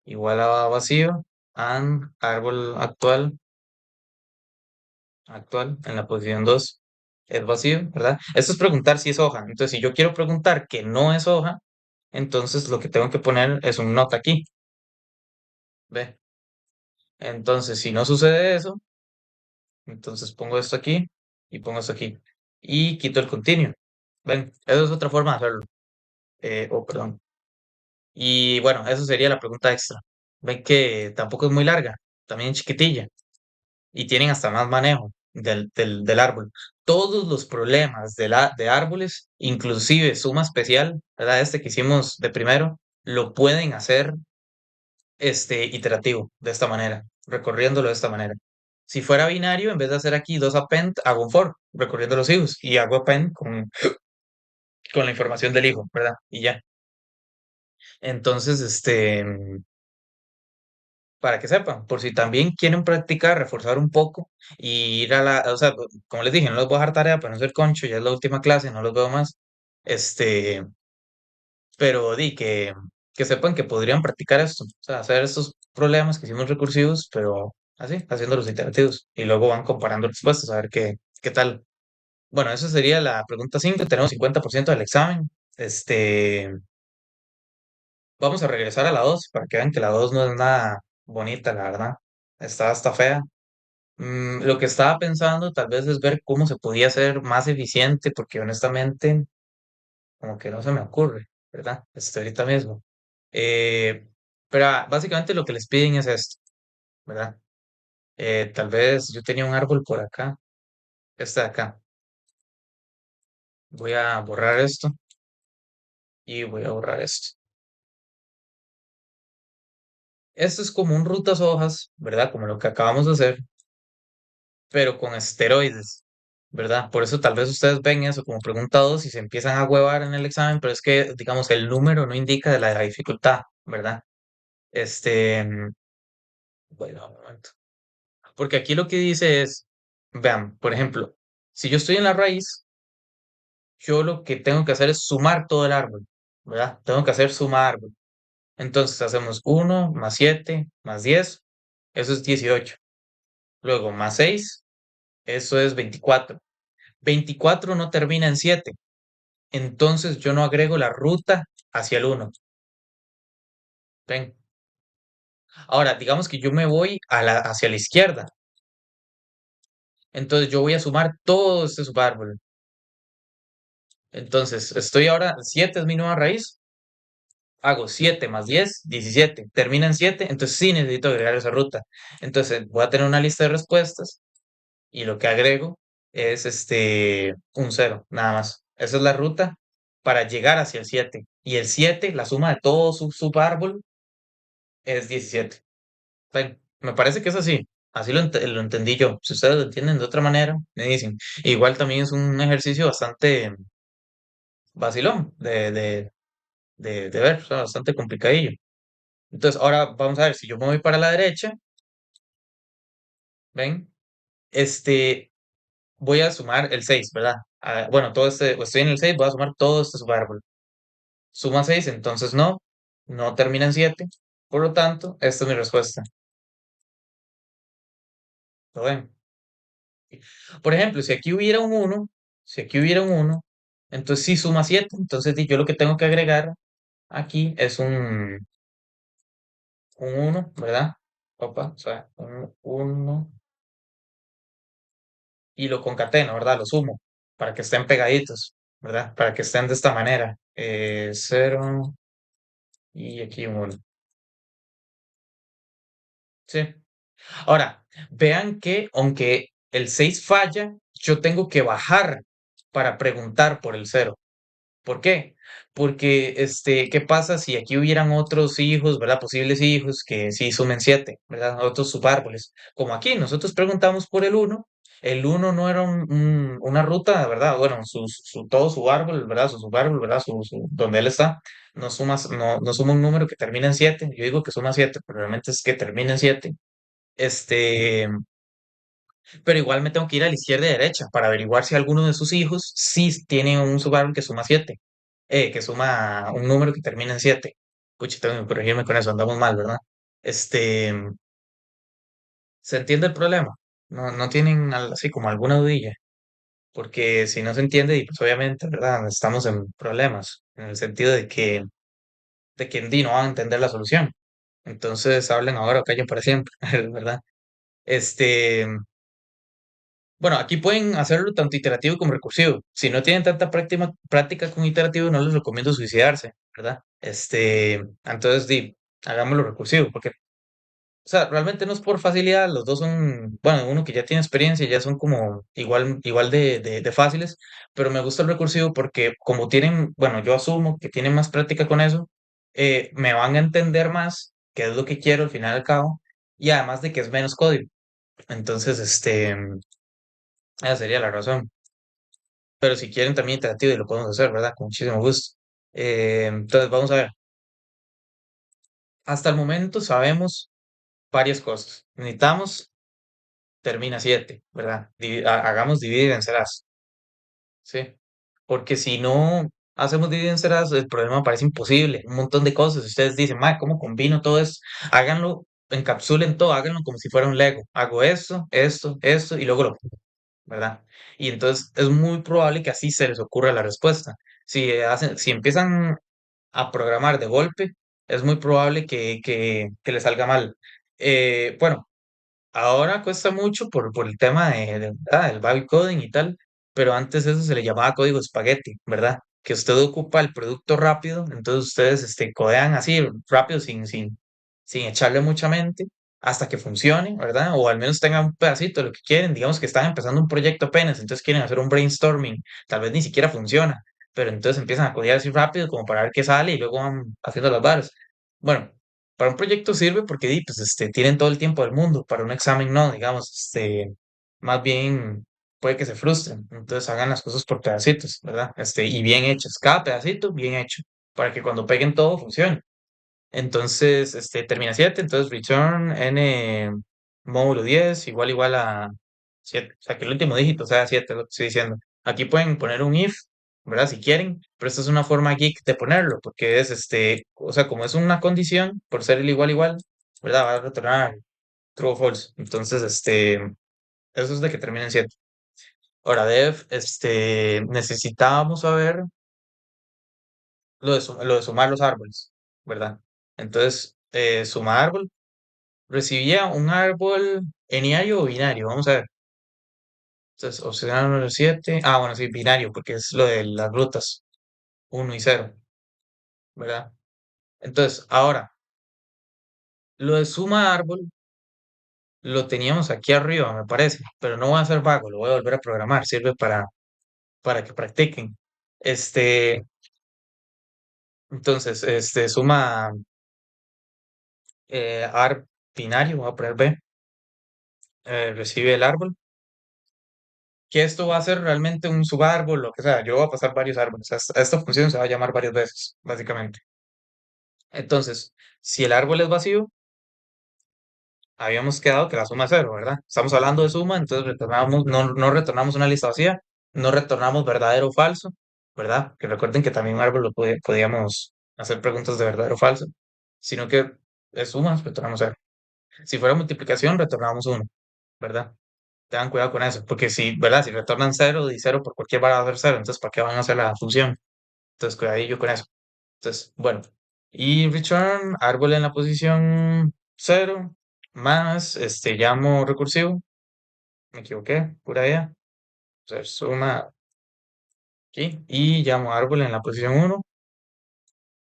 igual a vacío, and árbol actual en la posición 2 es vacío, ¿verdad? Esto es preguntar si es hoja. Entonces, si yo quiero preguntar que no es hoja, entonces lo que tengo que poner es un not aquí, ¿ve? Entonces, si no sucede eso, entonces pongo esto aquí y pongo esto aquí. Y quito el continuo. ¿Ven? Esa es otra forma de hacerlo. Oh, perdón. Y bueno, eso sería la pregunta extra. Ven que tampoco es muy larga, también chiquitilla. Y tienen hasta más manejo del árbol. Todos los problemas de árboles, inclusive suma especial, ¿verdad? Este que hicimos de primero, lo pueden hacer iterativo, de esta manera, recorriéndolo de esta manera. Si fuera binario, en vez de hacer aquí dos append, hago un for, recorriendo los hijos, y hago append con la información del hijo, ¿verdad? Y ya. Entonces, para que sepan, por si también quieren practicar, reforzar un poco y ir a o sea, como les dije, no les voy a dejar tarea para no ser concho, ya es la última clase, no los veo más, este, pero di que sepan que podrían practicar esto, o sea, hacer estos problemas que hicimos recursivos, pero así, haciéndolos iterativos, y luego van comparando respuestas a ver qué tal. Bueno, esa sería la pregunta 5. Tenemos 50% del examen. Vamos a regresar a la 2 para que vean que la 2 no es nada bonita, la verdad. Está fea. Lo que estaba pensando tal vez es ver cómo se podía hacer más eficiente, porque honestamente, como que no se me ocurre, ¿verdad? Ahorita mismo. Eh, pero básicamente lo que les piden es esto, ¿verdad? Tal vez yo tenía un árbol por acá, este de acá. Voy a borrar esto y voy a borrar esto. Esto es como un rutas hojas, ¿verdad? Como lo que acabamos de hacer, pero con esteroides, ¿verdad? Por eso tal vez ustedes ven eso como preguntados y se empiezan a huevar en el examen, pero es que, digamos, el número no indica de la dificultad, ¿verdad? Bueno, un momento. Porque aquí lo que dice es, vean, por ejemplo, si yo estoy en la raíz, yo lo que tengo que hacer es sumar todo el árbol, ¿verdad? Tengo que hacer suma árbol. Entonces hacemos 1 más 7 más 10, eso es 18. Luego más 6, eso es 24. 24 no termina en 7. Entonces yo no agrego la ruta hacia el 1. ¿Ven? Ahora, digamos que yo me voy hacia la izquierda. Entonces yo voy a sumar todo este subárbol. Entonces estoy ahora, 7 es mi nueva raíz. Hago 7 más 10, 17. Termina en 7, entonces sí necesito agregar esa ruta. Entonces voy a tener una lista de respuestas y lo que agrego es un cero, nada más. Esa es la ruta para llegar hacia el 7. Y el 7, la suma de todo su subárbol, es 17. Ven, me parece que es así. Así lo entendí yo. Si ustedes lo entienden de otra manera, me dicen. Igual también es un ejercicio bastante vacilón de ver, o sea, bastante complicadillo. Entonces, ahora vamos a ver, si yo me voy para la derecha, ven, este, voy a sumar el 6, ¿verdad? Bueno, estoy en el 6, voy a sumar todo este subárbol. Suma 6, entonces no termina en 7. Por lo tanto, esta es mi respuesta. ¿Lo ven? Por ejemplo, si aquí hubiera un uno, entonces sí suma 7. Entonces yo lo que tengo que agregar aquí es un uno, ¿verdad? Opa, o sea, un 1 y lo concateno, ¿verdad? Lo sumo para que estén pegaditos, ¿verdad? Para que estén de esta manera. 0 y aquí un 1. sí. Ahora, vean que aunque el 6 falla, yo tengo que bajar para preguntar por el cero. ¿Por qué? Porque, ¿qué pasa si aquí hubieran otros hijos, ¿verdad? Posibles hijos que sí sumen 7, ¿verdad? Otros subárboles. Como aquí, nosotros preguntamos por el uno no era una ruta, ¿verdad? Bueno, todo su árbol, ¿verdad? Su subárbol, ¿verdad? Donde él está, no suma un número que termina en 7. Yo digo que suma 7, pero realmente es que termina en 7. Este, pero igual me tengo que ir a la izquierda y derecha para averiguar si alguno de sus hijos sí tiene un subárbol que suma 7, que suma un número que termina en 7. Pucha, tengo que corregirme con eso, andamos mal, ¿verdad? Este, ¿Se entiende el problema? No tienen así como alguna dudilla, porque si no se entiende, y pues obviamente, ¿verdad? Estamos en problemas, en el sentido de que no van a entender la solución. Entonces hablen ahora o callen para siempre, ¿verdad? Este, Bueno, aquí pueden hacerlo tanto iterativo como recursivo. Si no tienen tanta práctica con iterativo, no les recomiendo suicidarse, ¿verdad? Entonces, hagámoslo recursivo, porque, o sea, realmente no es por facilidad, los dos son, bueno, uno que ya tiene experiencia, ya son como igual de fáciles, pero me gusta el recursivo porque como tienen, bueno, yo asumo que tienen más práctica con eso, me van a entender más, qué es lo que quiero al final y al cabo, y además de que es menos código. Entonces, esa sería la razón. Pero si quieren también interactivo y lo podemos hacer, ¿verdad? Con muchísimo gusto. Entonces, vamos a ver. Hasta el momento sabemos varias cosas. Necesitamos termina 7, ¿verdad? Hagamos divide y vencerás, ¿sí? Porque si no hacemos divide y vencerás, el problema parece imposible. Un montón de cosas. Ustedes dicen, ma, ¿cómo combino todo esto? Háganlo, encapsulen todo, háganlo como si fuera un Lego. Hago esto, y luego ¿verdad? Y entonces es muy probable que así se les ocurra la respuesta. Si empiezan a programar de golpe, es muy probable que le salga mal. Bueno, ahora cuesta mucho por el tema ¿verdad? Del vibe coding y tal, pero antes eso se le llamaba código espagueti, ¿verdad? Que usted ocupa el producto rápido, entonces ustedes codean así rápido sin echarle mucha mente hasta que funcione, ¿verdad? O al menos tengan un pedacito de lo que quieren. Digamos que están empezando un proyecto apenas, entonces quieren hacer un brainstorming, tal vez ni siquiera funciona, pero entonces empiezan a codear así rápido como para ver qué sale y luego van haciendo las barras. Bueno, para un proyecto sirve porque pues, tienen todo el tiempo del mundo, para un examen no, digamos, más bien puede que se frustren, entonces hagan las cosas por pedacitos, ¿verdad? Y bien hechos, cada pedacito bien hecho, para que cuando peguen todo funcione. Entonces, termina 7, entonces return n módulo 10 igual a 7, o sea que el último dígito sea 7, lo que estoy diciendo. Aquí pueden poner un if, ¿verdad? Si quieren, pero esta es una forma geek de ponerlo, porque es o sea, como es una condición, por ser el igual, ¿verdad? Va a retornar true o false. Entonces, eso es de que termina en 7. Ahora, def, necesitábamos saber lo de sumar los árboles, ¿verdad? Entonces, suma árbol. Recibía un árbol eniario o binario, vamos a ver. Entonces, opción número 7. Ah, bueno, sí, binario, porque es lo de las rutas, 1 y 0, ¿verdad? Entonces, ahora, lo de suma árbol lo teníamos aquí arriba, me parece, pero no voy a hacer vago, lo voy a volver a programar, sirve para que practiquen. Este, entonces, suma binario, voy a poner B, recibe el árbol, que esto va a ser realmente un subárbol, lo que sea, yo voy a pasar varios árboles, esta función se va a llamar varias veces, básicamente. Entonces, si el árbol es vacío, habíamos quedado que la suma es 0, ¿verdad? Estamos hablando de suma, entonces no retornamos una lista vacía, no retornamos verdadero o falso, ¿verdad? Que recuerden que también un árbol podíamos hacer preguntas de verdadero o falso, sino que es suma, retornamos 0. Si fuera multiplicación, retornamos 1, ¿verdad? Tengan cuidado con eso, porque si, ¿verdad? Si retornan 0 y 0 por cualquier va a ser 0, entonces ¿para qué van a hacer la función? Entonces, cuidadillo con eso. Entonces, bueno, y return, árbol en la posición 0, más, llamo recursivo, me equivoqué, pura idea. O suma aquí, y llamo árbol en la posición 1,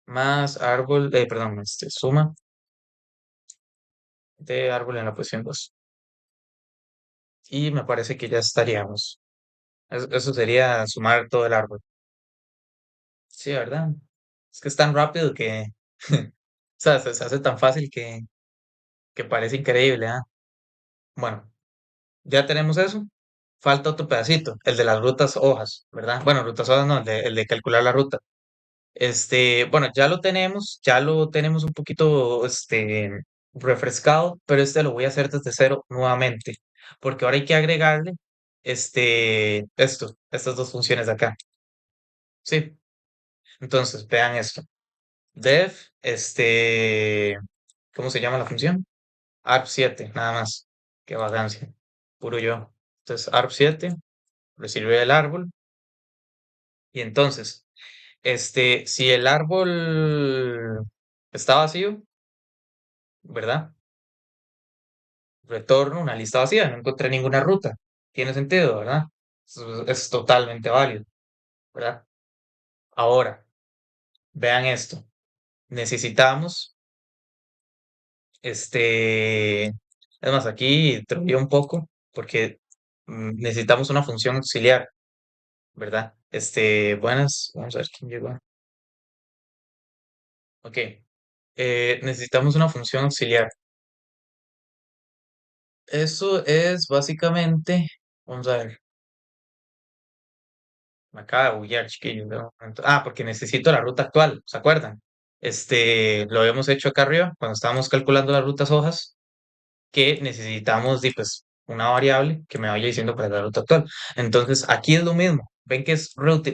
más árbol, perdón, suma de árbol en la posición 2. Y me parece que ya estaríamos. Eso sería sumar todo el árbol. Sí, ¿verdad? Es que es tan rápido que, o sea, se hace tan fácil que parece increíble, ¿ah? Bueno, ya tenemos eso. Falta otro pedacito, el de las rutas hojas, ¿verdad? Bueno, rutas hojas no, el de calcular la ruta. Bueno, ya lo tenemos un poquito, refrescado, pero lo voy a hacer desde cero nuevamente, porque ahora hay que agregarle, estas dos funciones de acá. Sí, entonces, vean esto. Def, ¿cómo se llama la función? arp7, nada más. Qué vagancia. Puro yo. Entonces, arp7 recibe el árbol. Y entonces, si el árbol está vacío, ¿verdad? Retorno una lista vacía, no encontré ninguna ruta. Tiene sentido, ¿verdad? Es totalmente válido, ¿verdad? Ahora, vean esto. Necesitamos, es más, aquí troleo un poco porque necesitamos una función auxiliar, ¿verdad? Buenas, vamos a ver quién llegó. Ok, necesitamos una función auxiliar. Eso es básicamente, vamos a ver, me acaba de bullear, chiquillos. ¿No? Porque necesito la ruta actual, ¿se acuerdan? Lo habíamos hecho acá arriba cuando estábamos calculando las rutas hojas, que necesitamos pues, una variable que me vaya diciendo cuál es la ruta actual. Entonces, aquí es lo mismo. Ven que es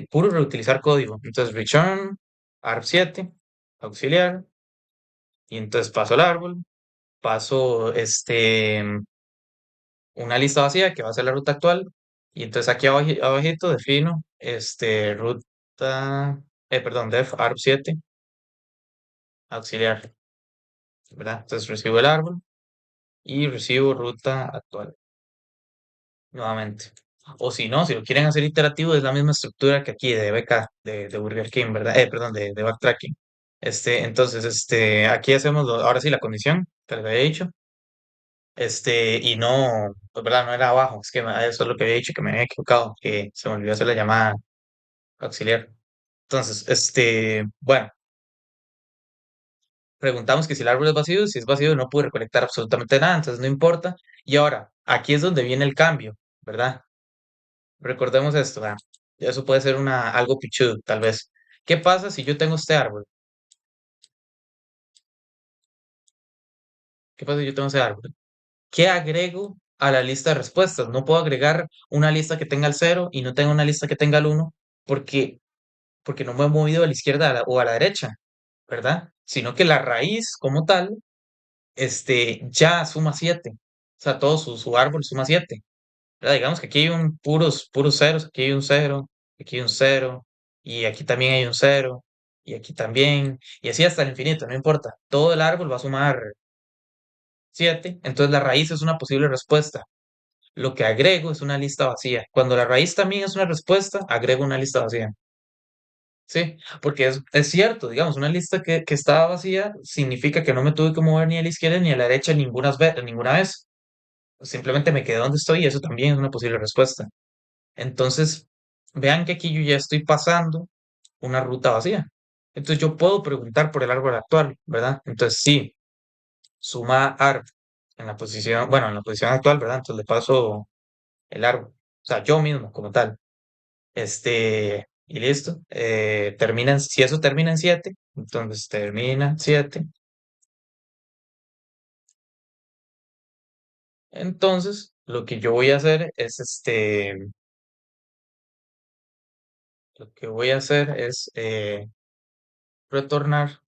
puro reutilizar código. Entonces, return arp7, auxiliar, y entonces paso al árbol, paso una lista vacía que va a ser la ruta actual, y entonces aquí abajito defino ruta, perdón, def arp7 auxiliar, ¿verdad? Entonces recibo el árbol y recibo ruta actual nuevamente. O si no, si lo quieren hacer iterativo, es la misma estructura que aquí de BK, de Burger King, ¿verdad? Perdón, de backtracking. Entonces, aquí hacemos, ahora sí, la condición que les había dicho. Y no, pues verdad, no era abajo, es que eso es lo que había dicho, que me había equivocado, que se me olvidó hacer la llamada auxiliar. Entonces, bueno, preguntamos que si el árbol es vacío, si es vacío no pude recolectar absolutamente nada, entonces no importa. Y ahora, aquí es donde viene el cambio, ¿verdad? Recordemos esto, ¿verdad? Eso puede ser algo pichudo, tal vez. ¿Qué pasa si yo tengo este árbol? ¿Qué pasa si yo tengo ese árbol? ¿Qué agrego a la lista de respuestas? No puedo agregar una lista que tenga el cero y no tengo una lista que tenga el uno porque no me he movido a la izquierda o a la derecha, ¿verdad? Sino que la raíz como tal, ya suma 7. O sea, todo su árbol suma 7. ¿Verdad? Digamos que aquí hay puros ceros, aquí hay un cero, aquí hay un cero, y aquí también hay un cero, y aquí también, y así hasta el infinito, no importa. Todo el árbol va a sumar 7, entonces la raíz es una posible respuesta. Lo que agrego es una lista vacía. Cuando la raíz también es una respuesta, agrego una lista vacía. Sí, porque es cierto, digamos, una lista que estaba vacía significa que no me tuve que mover ni a la izquierda ni a la derecha ninguna vez. Simplemente me quedé donde estoy y eso también es una posible respuesta. Entonces, vean que aquí yo ya estoy pasando una ruta vacía. Entonces yo puedo preguntar por el árbol actual, ¿verdad? Entonces sí, suma arp en la posición, bueno, en la posición actual, ¿verdad? Entonces le paso el árbol. O sea, yo mismo como tal. Y listo. Si eso termina en 7, entonces termina en 7. Entonces, lo que yo voy a hacer es lo que voy a hacer es retornar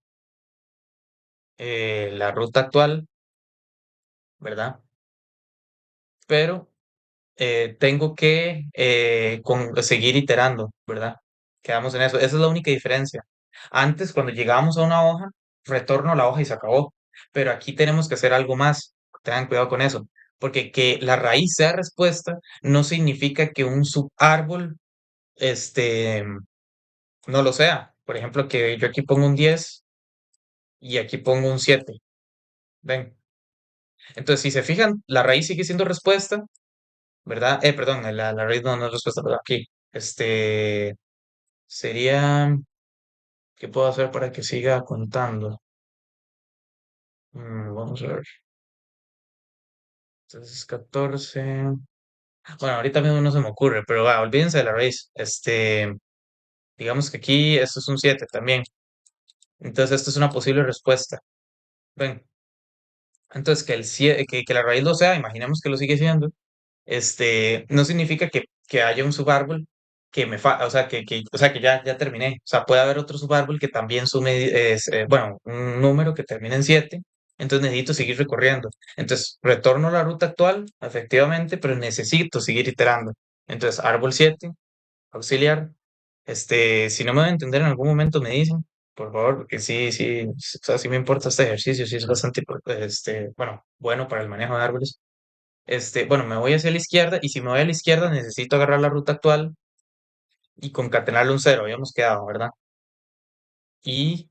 la ruta actual, ¿verdad? Pero tengo que seguir itenderando, ¿verdad? Quedamos en eso. Esa es la única diferencia. Antes, cuando llegábamos a una hoja, retorno la hoja y se acabó. Pero aquí tenemos que hacer algo más. Tengan cuidado con eso. Porque que la raíz sea respuesta no significa que un subárbol, este, no lo sea. Por ejemplo, que yo aquí pongo un 10 y aquí pongo un 7. ¿Ven? Entonces, si se fijan, la raíz sigue siendo respuesta, ¿verdad? Perdón, la raíz no es respuesta, perdón, aquí. Este sería, ¿qué puedo hacer para que siga contando? Vamos a ver. Entonces, 14. Bueno, ahorita mismo no se me ocurre, pero va, olvídense de la raíz. Digamos que aquí esto es un 7 también. Entonces, esto es una posible respuesta. Ven, entonces que la raíz lo sea, imaginemos que lo sigue siendo. No significa que haya un subárbol que o sea, que ya terminé. O sea, puede haber otro subárbol que también sume, bueno, un número que termine en 7. Entonces necesito seguir recorriendo. Entonces, retorno a la ruta actual, efectivamente, pero necesito seguir iterando. Entonces, árbol 7 auxiliar. Si no me voy a entender en algún momento, me dicen, por favor, porque sí, sí, o sea, sí me importa este ejercicio, sí es bastante, bueno, bueno para el manejo de árboles. Bueno, me voy hacia la izquierda y si me voy a la izquierda necesito agarrar la ruta actual y concatenarle un cero, habíamos quedado, ¿verdad? Y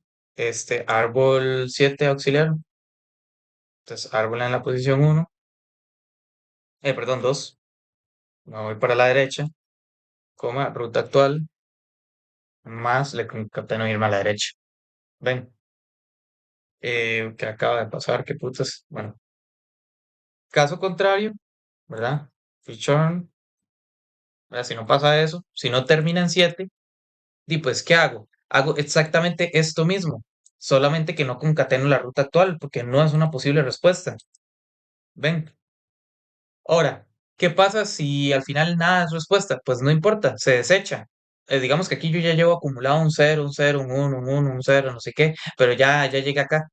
árbol 7 auxiliar, entonces árbol en la posición uno, perdón, 2, me voy para la derecha, coma, ruta actual, más le concateno irme a la derecha. Ven, ¿qué acaba de pasar? ¿Qué putas? Bueno, caso contrario, ¿verdad? Return, ¿verdad? Si no pasa eso, si no termina en 7. Y pues, ¿qué hago? Hago exactamente esto mismo, solamente que no concateno la ruta actual, porque no es una posible respuesta. Ven. Ahora, ¿qué pasa si al final nada es respuesta? Pues no importa, se desecha. Digamos que aquí yo ya llevo acumulado un cero, un cero, un uno, un uno, un cero, no sé qué, pero ya llegué acá.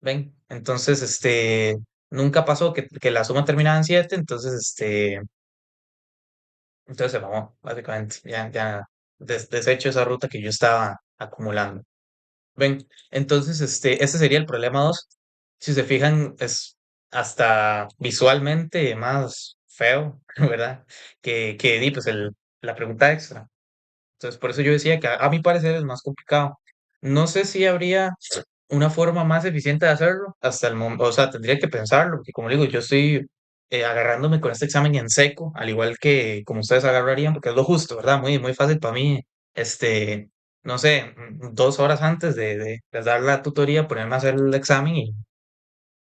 Ven. Entonces, nunca pasó que la suma terminaba en 7, entonces se mamó, básicamente. Ya desecho esa ruta que yo estaba acumulando. Ven, entonces ese sería el problema 2. Si se fijan, es hasta visualmente más feo, ¿verdad? Pues la pregunta extra. Entonces, por eso yo decía que a mi parecer es más complicado. No sé si habría una forma más eficiente de hacerlo hasta el momento, o sea, tendría que pensarlo, porque como digo, yo estoy agarrándome con este examen en seco, al igual que como ustedes agarrarían, porque es lo justo, ¿verdad? Muy, muy fácil para mí, no sé, 2 horas antes de dar la tutoría, ponerme a hacer el examen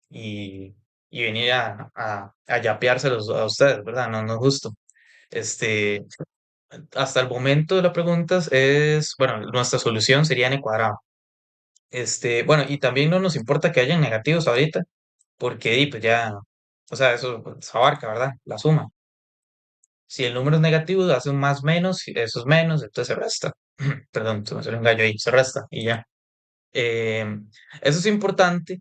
y, y venir a yapeárselos a ustedes, ¿verdad? No, no es justo. Este, hasta el momento de las preguntas bueno, nuestra solución sería n cuadrado. Bueno, y también no nos importa que hayan negativos ahorita, porque pues ya, o sea, eso se abarca, ¿verdad? La suma. Si el número es negativo, hace un más menos, si eso es menos, entonces se resta. Perdón, se me salió un gallo ahí, se resta y ya. Eh, Eso es importante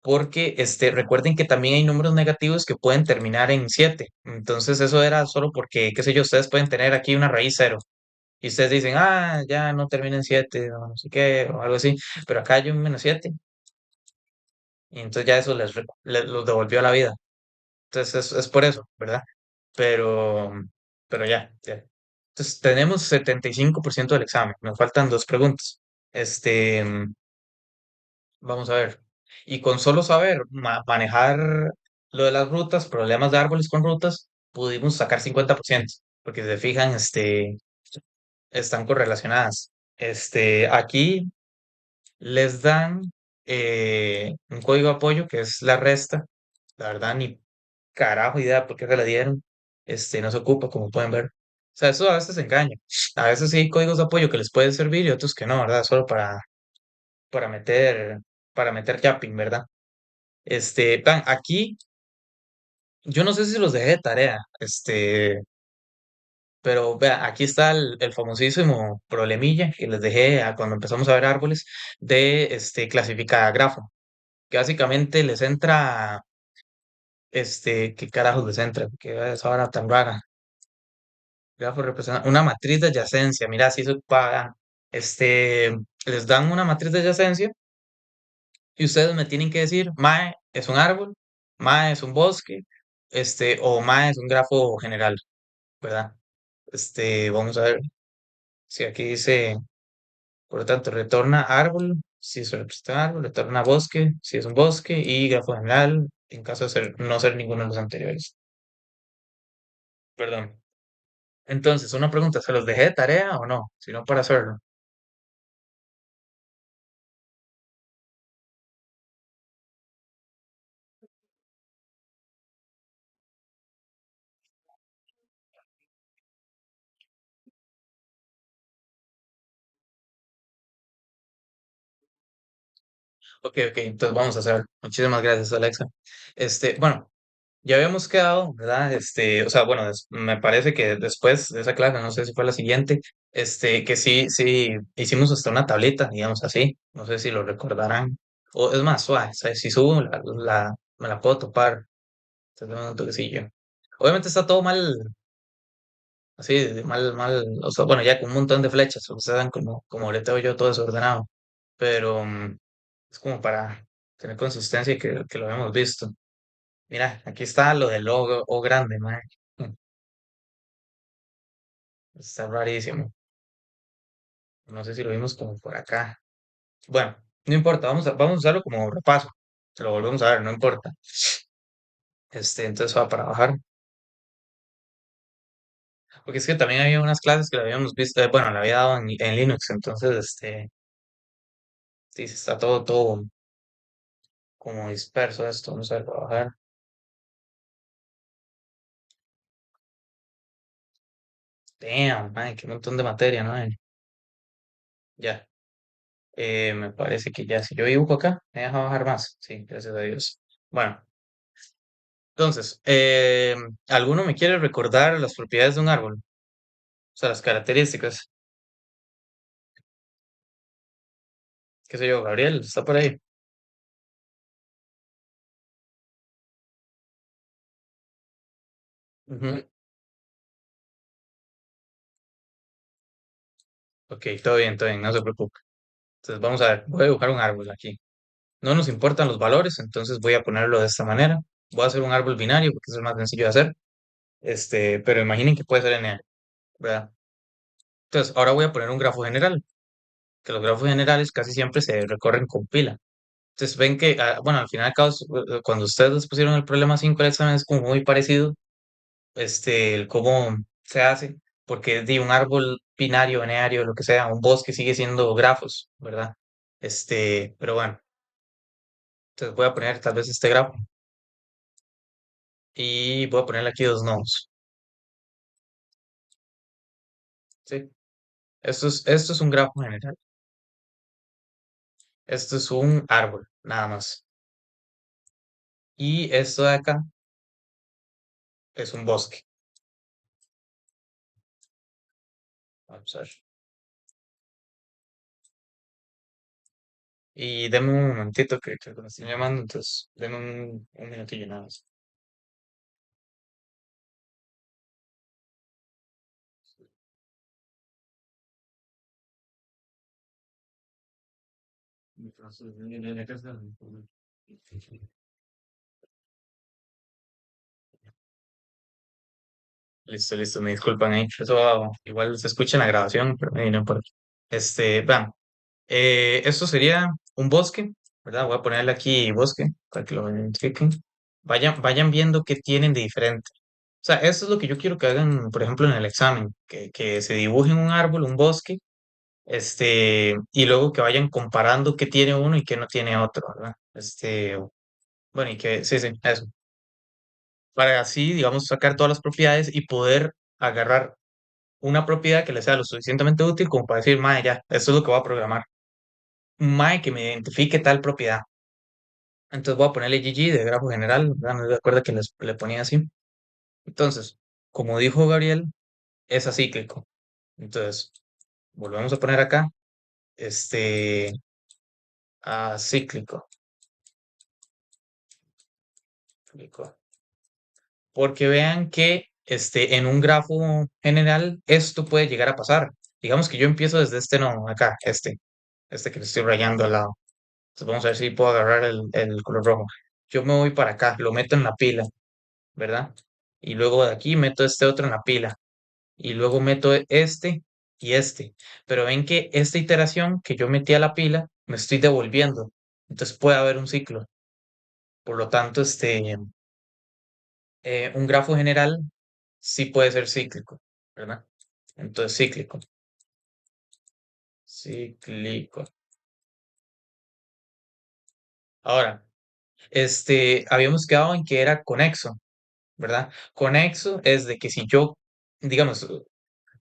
porque recuerden que también hay números negativos que pueden terminar en 7. Entonces eso era solo porque, qué sé yo, ustedes pueden tener aquí una raíz cero. Y ustedes dicen, ah, ya no termina en 7 o no sé qué, o algo así. Pero acá hay un -7. Y entonces ya eso los devolvió a la vida. Entonces es por eso, ¿verdad? Pero, pero ya. Entonces tenemos 75% del examen. Nos faltan dos preguntas. Vamos a ver. Y con solo saber manejar lo de las rutas, problemas de árboles con rutas, pudimos sacar 50%. Porque si se fijan, están correlacionadas. Aquí les dan un código de apoyo que es la resta. La verdad, ni carajo idea por qué se la dieron. No se ocupa, como pueden ver. O sea, eso a veces engaña. A veces sí hay códigos de apoyo que les pueden servir y otros que no, ¿verdad? Solo para meter, para meter yapping, ¿verdad? Aquí, yo no sé si los dejé de tarea, pero vea, aquí está el famosísimo problemilla que les dejé cuando empezamos a ver árboles de clasificar a grafo, que básicamente les entra, ¿qué carajos les entra? Que es ahora tan rara. Grafo representa una matriz de adyacencia. Mira, si eso paga. Les dan una matriz de adyacencia y ustedes me tienen que decir, Mae es un árbol, Mae es un bosque, o Mae es un grafo general, ¿verdad? Vamos a ver si aquí dice, por lo tanto, retorna árbol, si se representa árbol, retorna bosque, si es un bosque, y grafo general. en caso de no ser ninguno de los anteriores. Perdón. Entonces, una pregunta, ¿se los dejé de tarea o no? Si no, para hacerlo. Ok, ok, entonces vamos a hacer. Muchísimas gracias, Alexa. Bueno, ya habíamos quedado, ¿verdad? O sea, bueno, me parece que después de esa clase, no sé si fue la siguiente, que sí, sí, hicimos hasta una tablita, digamos así. No sé si lo recordarán. O es más, suave, o sea, si subo, me la puedo topar. Entonces, un toquecillo. Obviamente está todo mal, así, mal, mal, o sea, bueno, ya con un montón de flechas, o sea, como le tengo yo todo desordenado. Pero es como para tener consistencia y que lo habíamos visto. Mira, aquí está lo del logo O grande, man. Está rarísimo. No sé si lo vimos como por acá. Bueno, no importa, vamos a usarlo como repaso. Se lo volvemos a ver, no importa. Entonces va para bajar. Porque es que también había unas clases que lo habíamos visto, bueno, le había dado en Linux, entonces, sí, está todo como disperso esto. Vamos a ver, para bajar. Damn, man, qué montón de materia, ¿no? Ya. Me parece que ya, si yo dibujo acá, me deja bajar más. Sí, gracias a Dios. Bueno, entonces, ¿alguno me quiere recordar las propiedades de un árbol? O sea, las características. ¿Qué sé yo? Gabriel, está por ahí. Ujú. Ok, todo bien, no se preocupe. Entonces, vamos a ver, voy a dibujar un árbol aquí. No nos importan los valores, entonces voy a ponerlo de esta manera. Voy a hacer un árbol binario porque es el más sencillo de hacer. Pero imaginen que puede ser lineal, ¿verdad? Entonces, ahora voy a poner un grafo general, que los grafos generales casi siempre se recorren con pila. Entonces ven que, bueno, al final, cuando ustedes les pusieron el problema 5 del examen es como muy parecido, el cómo se hace, porque de un árbol binario, lineario, lo que sea, un bosque sigue siendo grafos, ¿verdad? Pero bueno, entonces voy a poner tal vez este grafo y voy a ponerle aquí dos nodos, ¿sí? Esto es un grafo general, esto es un árbol, nada más. Y esto de acá es un bosque. Vamos a ver. Y denme un momentito que me están llamando, entonces denme un minutillo nada más. Listo, listo, me disculpan ahí. Eso igual se escucha en la grabación, pero no importa. Vean, esto sería un bosque, ¿verdad? Voy a ponerle aquí bosque para que lo identifiquen. Vayan viendo qué tienen de diferente. O sea, esto es lo que yo quiero que hagan, por ejemplo, en el examen, que se dibujen un árbol, un bosque, y luego que vayan comparando qué tiene uno y qué no tiene otro, ¿verdad? Bueno, y que, sí, sí, eso. Para así, digamos, sacar todas las propiedades y poder agarrar una propiedad que le sea lo suficientemente útil como para decir, mae, ya, esto es lo que voy a programar. Un mae que me identifique tal propiedad. Entonces voy a ponerle GG de grafo general, ¿verdad? No se acuerda que le ponía así. Entonces, como dijo Gabriel, es acíclico. Entonces, volvemos a poner acá, este, acíclico. Cíclico. Porque vean que en un grafo general esto puede llegar a pasar. Digamos que yo empiezo desde este nodo, acá, que le estoy rayando al lado. Entonces vamos a ver si puedo agarrar el color rojo. Yo me voy para acá, lo meto en la pila, ¿verdad? Y luego de aquí meto este otro en la pila. Y luego meto este y este. Pero ven que esta iteración que yo metí a la pila, me estoy devolviendo. Entonces puede haber un ciclo. Por lo tanto, un grafo general sí puede ser cíclico, ¿verdad? Entonces, cíclico, cíclico. Ahora, habíamos quedado en que era conexo, ¿verdad? Conexo es de que si yo, digamos,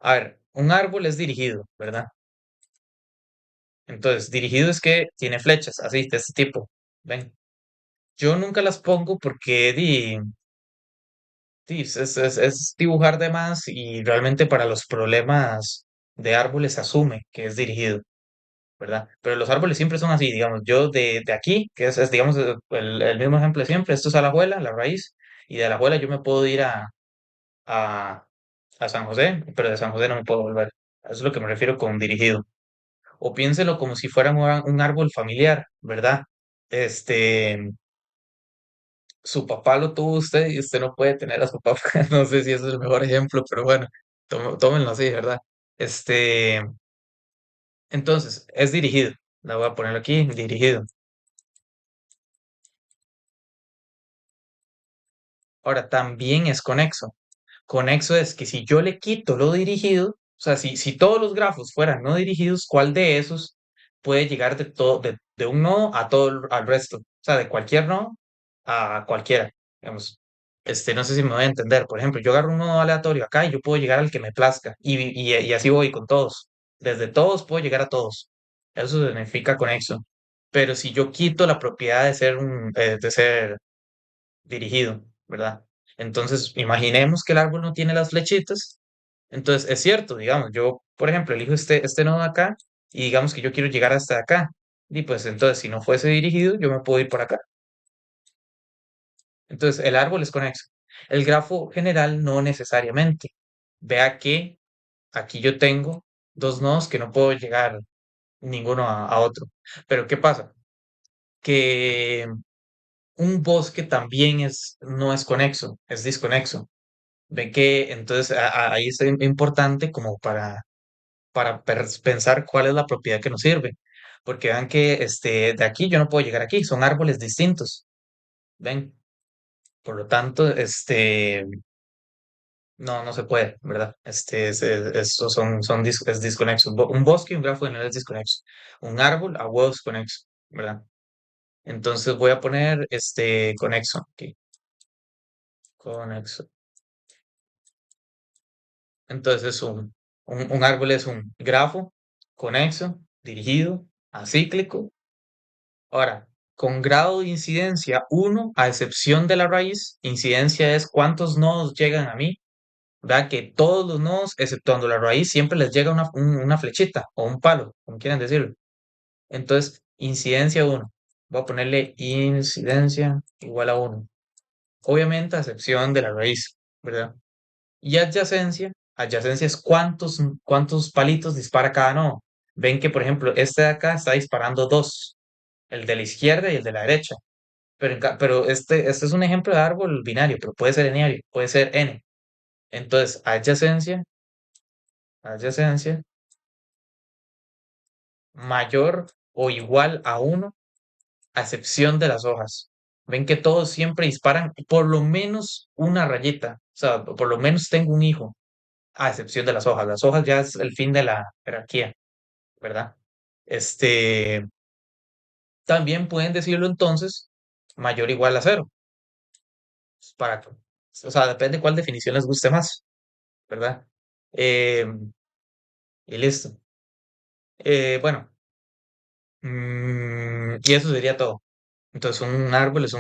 a ver, un árbol es dirigido, ¿verdad? Entonces, dirigido es que tiene flechas, así, de este tipo. ¿Ven? Yo nunca las pongo porque es dibujar de más y realmente para los problemas de árboles se asume que es dirigido, ¿verdad? Pero los árboles siempre son así, digamos, yo de aquí, que digamos, el mismo ejemplo de siempre, esto es Alajuela, la raíz, y de Alajuela yo me puedo ir a, a San José, pero de San José no me puedo volver. Eso es lo que me refiero con dirigido. O piénselo como si fuera un árbol familiar, ¿verdad? Este, su papá lo tuvo usted y usted no puede tener a su papá. No sé si ese es el mejor ejemplo, pero bueno, tómenlo así, ¿verdad? Este, entonces, es dirigido. La voy a poner aquí, dirigido. Ahora, también es conexo. Conexo es que si yo le quito lo dirigido, o sea, si todos los grafos fueran no dirigidos, ¿cuál de esos puede llegar de un nodo a al resto? O sea, de cualquier nodo a cualquiera. Digamos, no sé si me voy a entender. Por ejemplo, yo agarro un nodo aleatorio acá y yo puedo llegar al que me plazca. Y así voy con todos. Desde todos puedo llegar a todos. Eso significa conexo. Pero si yo quito la propiedad de ser dirigido, ¿verdad? Entonces, imaginemos que el árbol no tiene las flechitas. Entonces, es cierto, digamos, yo, por ejemplo, elijo este nodo de acá y digamos que yo quiero llegar hasta acá. Y pues entonces, si no fuese dirigido, yo me puedo ir por acá. Entonces, el árbol es conexo. El grafo general no necesariamente. Vea que aquí yo tengo dos nodos que no puedo llegar ninguno a otro. Pero ¿qué pasa? Que un bosque también no es conexo, es disconexo. Ven que entonces ahí es importante como para pensar cuál es la propiedad que nos sirve. Porque vean que de aquí yo no puedo llegar aquí, son árboles distintos. Ven, por lo tanto, no se puede, ¿verdad? Estos es disconexo. Un bosque y un grafo general es disconexo. Un árbol a huevo es conexo, ¿verdad? Entonces voy a poner conexo aquí. Conexo. Entonces, un árbol es un grafo conexo, dirigido, acíclico. Ahora, con grado de incidencia uno, a excepción de la raíz, incidencia es cuántos nodos llegan a mí. Vea que todos los nodos, exceptuando la raíz, siempre les llega una flechita o un palo, como quieran decirlo. Entonces, incidencia uno. Voy a ponerle incidencia igual a uno. Obviamente, a excepción de la raíz, ¿verdad? Y adyacencia es cuántos palitos dispara cada nodo. Ven que, por ejemplo, este de acá está disparando dos, el de la izquierda y el de la derecha. Pero este es un ejemplo de árbol binario, pero puede ser lineario, puede ser n. Entonces, adyacencia mayor o igual a uno, a excepción de las hojas. Ven que todos siempre disparan por lo menos una rayita. O sea, por lo menos tengo un hijo, a excepción de las hojas. Las hojas ya es el fin de la jerarquía. ¿Verdad? Este, también pueden decirlo entonces mayor o igual a cero, o sea, depende cuál definición les guste más, ¿verdad? Eh, y listo. Bueno, y eso sería todo. Entonces, un árbol es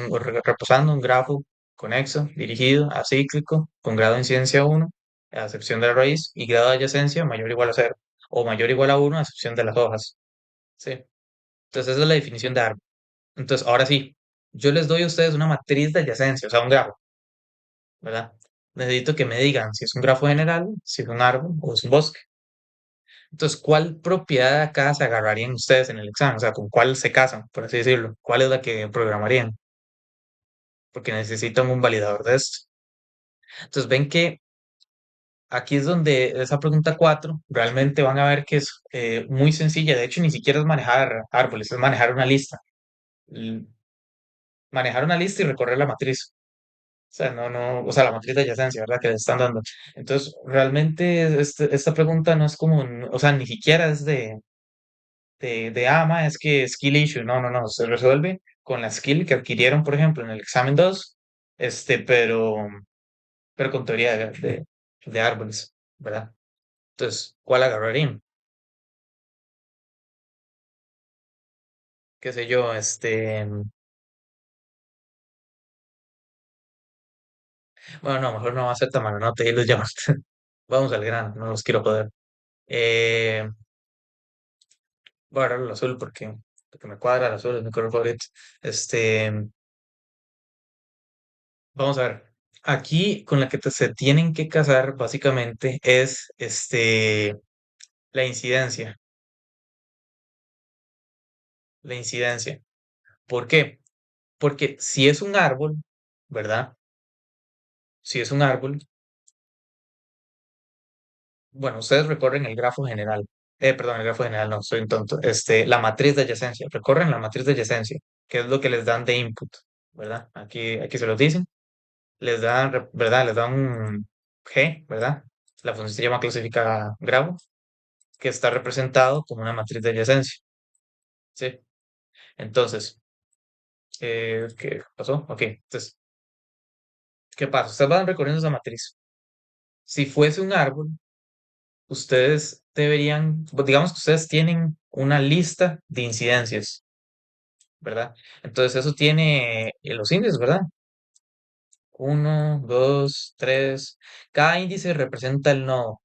reposando, un grafo conexo, dirigido, acíclico, con grado de incidencia uno a excepción de la raíz, y grado de adyacencia mayor o igual a cero, o mayor o igual a uno a excepción de las hojas. ¿Sí? Entonces, esa es la definición de árbol. Entonces, ahora sí, yo les doy a ustedes una matriz de adyacencia, o sea, un grafo, ¿verdad? Necesito que me digan si es un grafo general, si es un árbol o es un bosque. Entonces, ¿cuál propiedad de acá se agarrarían ustedes en el examen? O sea, ¿con cuál se casan, por así decirlo? ¿Cuál es la que programarían? Porque necesitan un validador de esto. Entonces, ven que aquí es donde esa pregunta 4 realmente van a ver que es muy sencilla. De hecho, ni siquiera es manejar árboles, es manejar una lista. manejar una lista y recorrer la matriz. O sea, o sea, la matriz de adyacencia, ¿verdad? Que le están dando. Entonces, realmente esta pregunta no es como, o sea, ni siquiera es de es que skill issue. No, no, no, se resuelve con la skill que adquirieron, por ejemplo, en el examen 2, pero con teoría de árboles, ¿verdad? Entonces, ¿cuál agarrarían? Qué sé yo, bueno, no, mejor no va a ser tan no te los llamas. Vamos al grano, no los quiero joder. Eh, Voy a agarrar el azul porque me cuadra el azul, es mi color favorito. Este, Vamos a ver. Aquí con la que se tienen que casar básicamente es la incidencia. La incidencia. ¿Por qué? Porque si es un árbol, ¿verdad? Si es un árbol, bueno, ustedes recorren el grafo general. Perdón, el grafo general, no, soy un tonto. La matriz de adyacencia. Recorren la matriz de adyacencia, que es lo que les dan de input, ¿verdad? Aquí se los dicen. Les dan, ¿verdad? Les dan un G, ¿verdad? La función se llama clasifica grafo, que está representado como una matriz de adyacencia. ¿Sí? Entonces, ¿qué pasó? Ok, entonces, ¿qué pasa? Ustedes van recorriendo esa matriz. Si fuese un árbol, ustedes deberían, pues, digamos que ustedes tienen una lista de incidencias, ¿verdad? Entonces, eso tiene los índices, ¿verdad? Uno, dos, tres. Cada índice representa el nodo,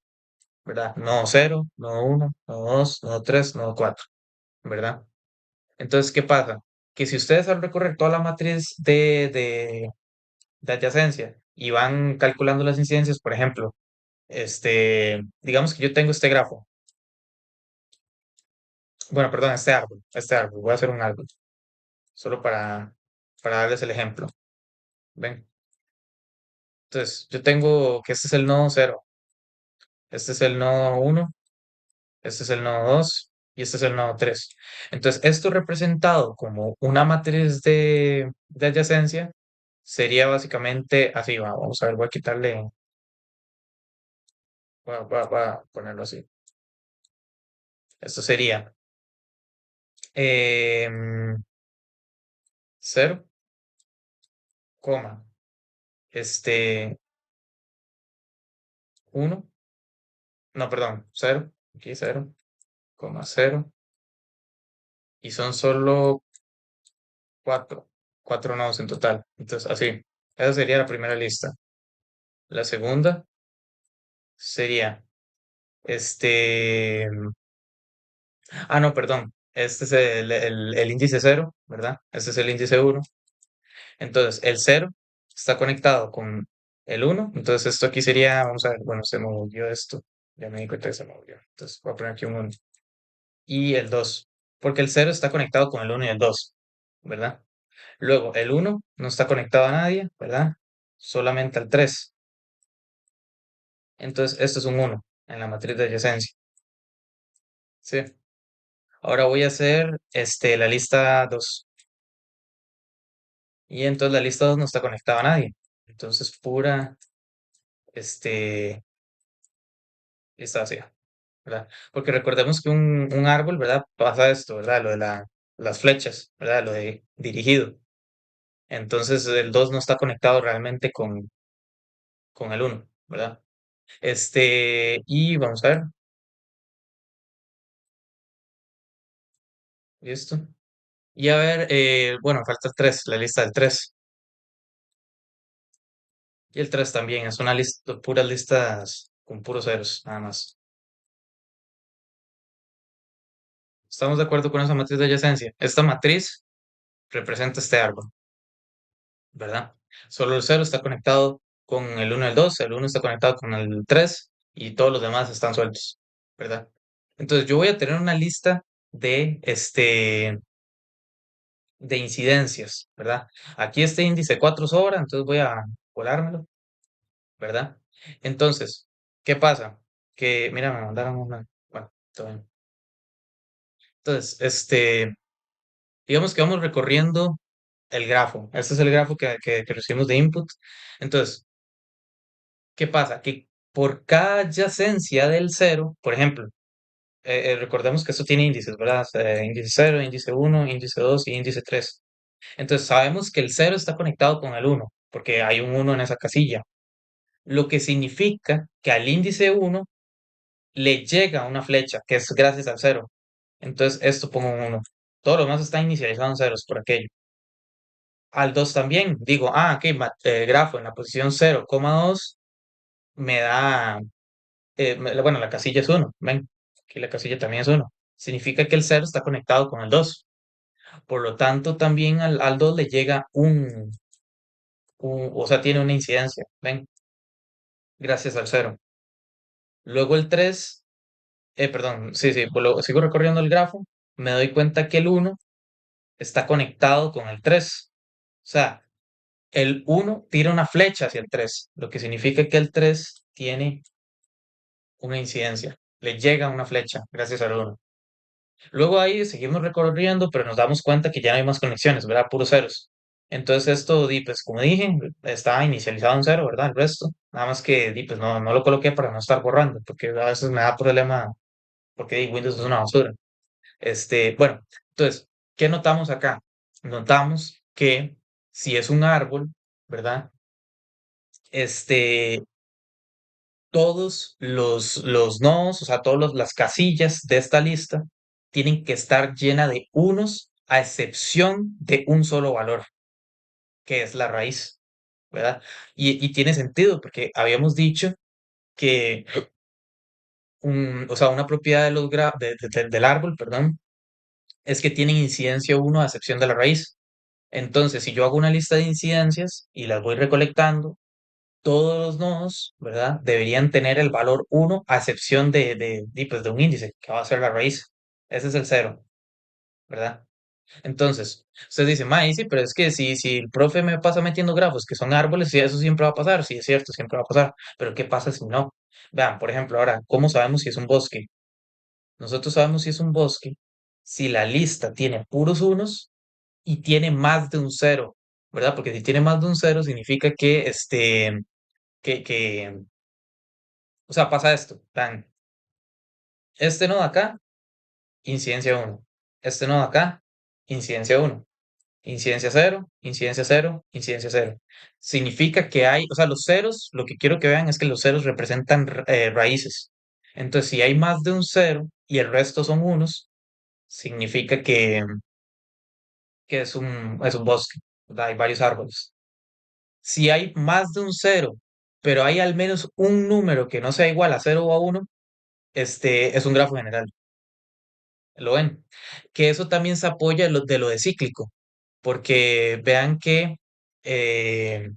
¿verdad? Nodo cero, nodo uno, nodo dos, nodo tres, nodo cuatro, ¿verdad? Entonces, ¿qué pasa? Que si ustedes al recorrer toda la matriz de adyacencia y van calculando las incidencias, por ejemplo, digamos que yo tengo este grafo, bueno, perdón, este árbol, voy a hacer un árbol, solo para darles el ejemplo, ¿ven? Entonces, yo tengo que este es el nodo cero, este es el nodo uno, este es el nodo 2 y este es el nodo 3. Entonces, esto representado como una matriz de adyacencia sería básicamente así, vamos a ver, voy a quitarle, voy a ponerlo así. Esto sería 0, coma, este, 1, no, perdón, cero, aquí cero, coma cero, y son solo 4, 4 nodos en total. Entonces, así, esa sería la primera lista. La segunda sería, este, no, perdón, este es el índice cero, ¿verdad? Este es el índice uno. Entonces, el cero está conectado con el uno. Entonces, esto aquí sería, vamos a ver, bueno, se movió esto. Ya me di cuenta que se movió. Entonces, voy a poner aquí un 1. Y el 2 porque el cero está conectado con el uno y el 2, ¿verdad? Luego, el uno no está conectado a nadie, ¿verdad? Solamente al 3. Entonces, esto es un uno en la matriz de adyacencia. Sí. Ahora voy a hacer la lista 2. Y entonces la lista 2 no está conectada a nadie. Entonces, pura, este, lista vacía, ¿verdad? Porque recordemos que un árbol, ¿verdad? Pasa esto, ¿verdad? Lo de las flechas, ¿verdad? Lo de dirigido. Entonces, el 2 no está conectado realmente con el uno, ¿verdad? Y vamos a ver, listo. Y a ver, bueno, falta el 3, la lista del 3. Y el 3 también, es una lista, puras listas con puros ceros, nada más. ¿Estamos de acuerdo con esa matriz de adyacencia? Esta matriz representa este árbol, ¿verdad? Solo el cero está conectado con el uno y el 2, el uno está conectado con el 3 y todos los demás están sueltos, ¿verdad? Entonces yo voy a tener una lista de incidencias, ¿verdad? Aquí este índice 4 sobra, entonces voy a volármelo, ¿verdad? Entonces, ¿qué pasa? Que, mira, me mandaron una, bueno, todo bien. Entonces, digamos que vamos recorriendo. el grafo. Este es el grafo que recibimos de input. Entonces, ¿qué pasa? Que por cada adyacencia del cero, por ejemplo, recordemos que esto tiene índices, ¿verdad? Índice cero, índice uno, índice 2 y índice 3. Entonces sabemos que el cero está conectado con el uno, porque hay un uno en esa casilla, lo que significa que al índice uno le llega una flecha, que es gracias al cero. Entonces esto pongo un uno. Todo lo demás está inicializado en ceros por aquello. Al 2 también, digo, ok, grafo en la posición 0,2 me da, bueno, la casilla es uno, ven, aquí la casilla también es uno. Significa que el cero está conectado con el 2. Por lo tanto, también al 2 le llega o sea, tiene una incidencia, ven, gracias al cero. Luego el 3, perdón, sí, sí, pues sigo recorriendo el grafo, me doy cuenta que el uno está conectado con el 3. O sea, el uno tira una flecha hacia el 3, lo que significa que el 3 tiene una incidencia, le llega una flecha gracias al uno. Luego ahí seguimos recorriendo, pero nos damos cuenta que ya no hay más conexiones, ¿verdad? Puros ceros. Entonces esto, pues como dije, está inicializado en cero, ¿verdad? El resto. Nada más que, pues no lo coloqué para no estar borrando, porque a veces me da problema, porque Windows es una basura. Bueno, entonces, ¿qué notamos acá? Notamos que si es un árbol, ¿verdad? Este, todos los nodos, o sea, todas las casillas de esta lista tienen que estar llena de unos, a excepción de un solo valor, que es la raíz, ¿verdad? Y tiene sentido, porque habíamos dicho que o sea, una propiedad de del árbol, perdón, es que tienen incidencia uno a excepción de la raíz. Entonces, si yo hago una lista de incidencias y las voy recolectando, todos los nodos, ¿verdad? Deberían tener el valor uno a excepción pues, de un índice, que va a ser la raíz. Ese es el cero, ¿verdad? Entonces, usted dice, ma, sí, pero es que si el profe me pasa metiendo grafos que son árboles, sí, eso siempre va a pasar, sí, es cierto, siempre va a pasar, pero ¿qué pasa si no? Vean, por ejemplo, ahora, ¿cómo sabemos si es un bosque? Nosotros sabemos si es un bosque si la lista tiene puros unos y tiene más de un cero, ¿verdad? Porque si tiene más de un cero significa que, que, o sea, pasa esto, tan, este nodo acá, incidencia uno. Este nodo acá, incidencia uno. Incidencia cero, incidencia cero, incidencia cero. Significa que hay, o sea, los ceros, lo que quiero que vean es que los ceros representan raíces. Entonces, si hay más de un cero y el resto son unos, significa que es un bosque, ¿verdad? Hay varios árboles. Si hay más de un cero, pero hay al menos un número que no sea igual a cero o a uno, es un grafo general. ¿Lo ven? Que eso también se apoya de lo de cíclico, porque vean que, eh,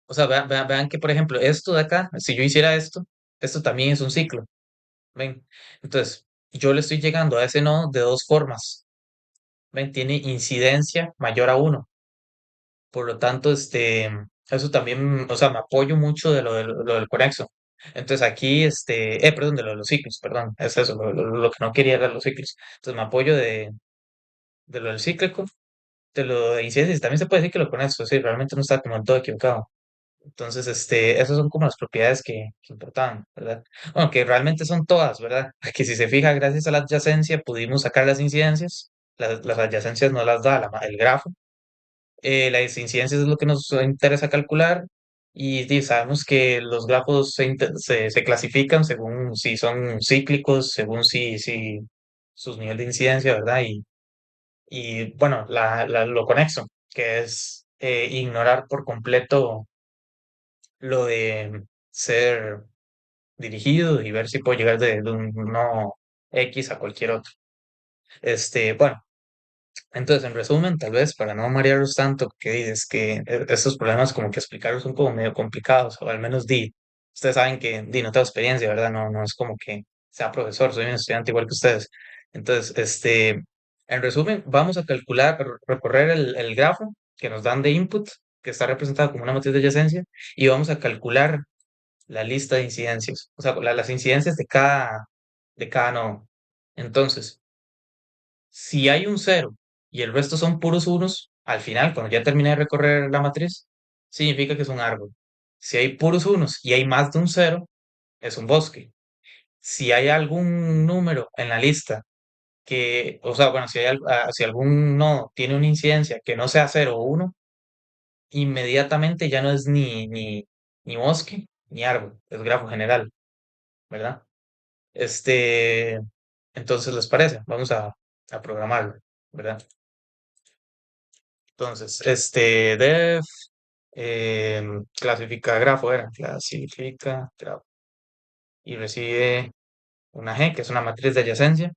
o sea, vean que, por ejemplo, esto de acá, si yo hiciera esto también es un ciclo, ¿ven? Entonces, yo le estoy llegando a ese nodo de dos formas, ¿ven? Tiene incidencia mayor a uno. Por lo tanto, eso también, o sea, me apoyo mucho de lo del conexo. Entonces aquí, perdón, de lo de los ciclos, perdón, es eso, lo que no quería era los ciclos. Entonces me apoyo de lo del cíclico, de lo de incidencias, también se puede decir que lo conexo, sí, realmente no está como en todo equivocado. Entonces, esas son como las propiedades que importaban, ¿verdad? Bueno, que realmente son todas, ¿verdad? Que si se fija, gracias a la adyacencia pudimos sacar las incidencias, las adyacencias no las da el grafo, las incidencias es lo que nos interesa calcular y, sabemos que los grafos se clasifican según si son cíclicos, según si sus niveles de incidencia, ¿verdad? Y bueno, lo conexo, que es ignorar por completo lo de ser dirigido y ver si puedo llegar de un no X a cualquier otro. Bueno. Entonces, en resumen, tal vez para no marearos tanto, que dices que estos problemas como que explicarlos son como medio complicados, o al menos ustedes saben que no tengo experiencia, ¿verdad? No es como que sea profesor, soy un estudiante igual que ustedes. Entonces, en resumen, vamos a calcular, recorrer el grafo que nos dan de input, que está representado como una matriz de adyacencia, y vamos a calcular la lista de incidencias, o sea, las incidencias de cada nodo. Entonces, si hay un cero y el resto son puros unos, al final, cuando ya terminé de recorrer la matriz, significa que es un árbol. Si hay puros unos y hay más de un cero, es un bosque. Si hay algún número en la lista que, o sea, bueno, si algún nodo tiene una incidencia que no sea cero o uno, inmediatamente ya no es ni bosque ni árbol, es grafo general, ¿verdad? Este, entonces, ¿les parece? Vamos a programarlo, ¿verdad? Entonces, def clasifica grafo, era clasifica grafo y recibe una G, que es una matriz de adyacencia.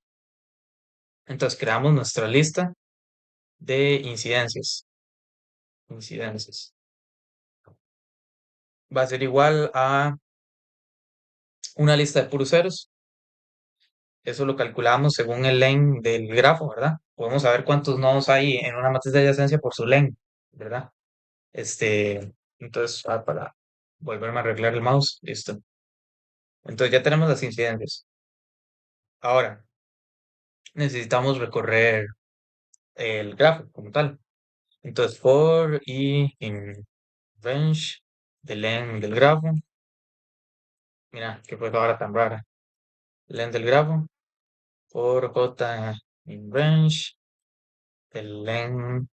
Entonces, creamos nuestra lista de incidencias. Incidencias. Va a ser igual a una lista de puros ceros. Eso lo calculamos según el len del grafo, ¿verdad? Podemos saber cuántos nodos hay en una matriz de adyacencia por su len, ¿verdad? Entonces, para volverme a arreglar el mouse, listo. Entonces ya tenemos las incidencias. Ahora, necesitamos recorrer el grafo como tal. Entonces, for i in range del len del grafo. Mira, qué cosa ahora tan rara. Len del grafo por j in range del len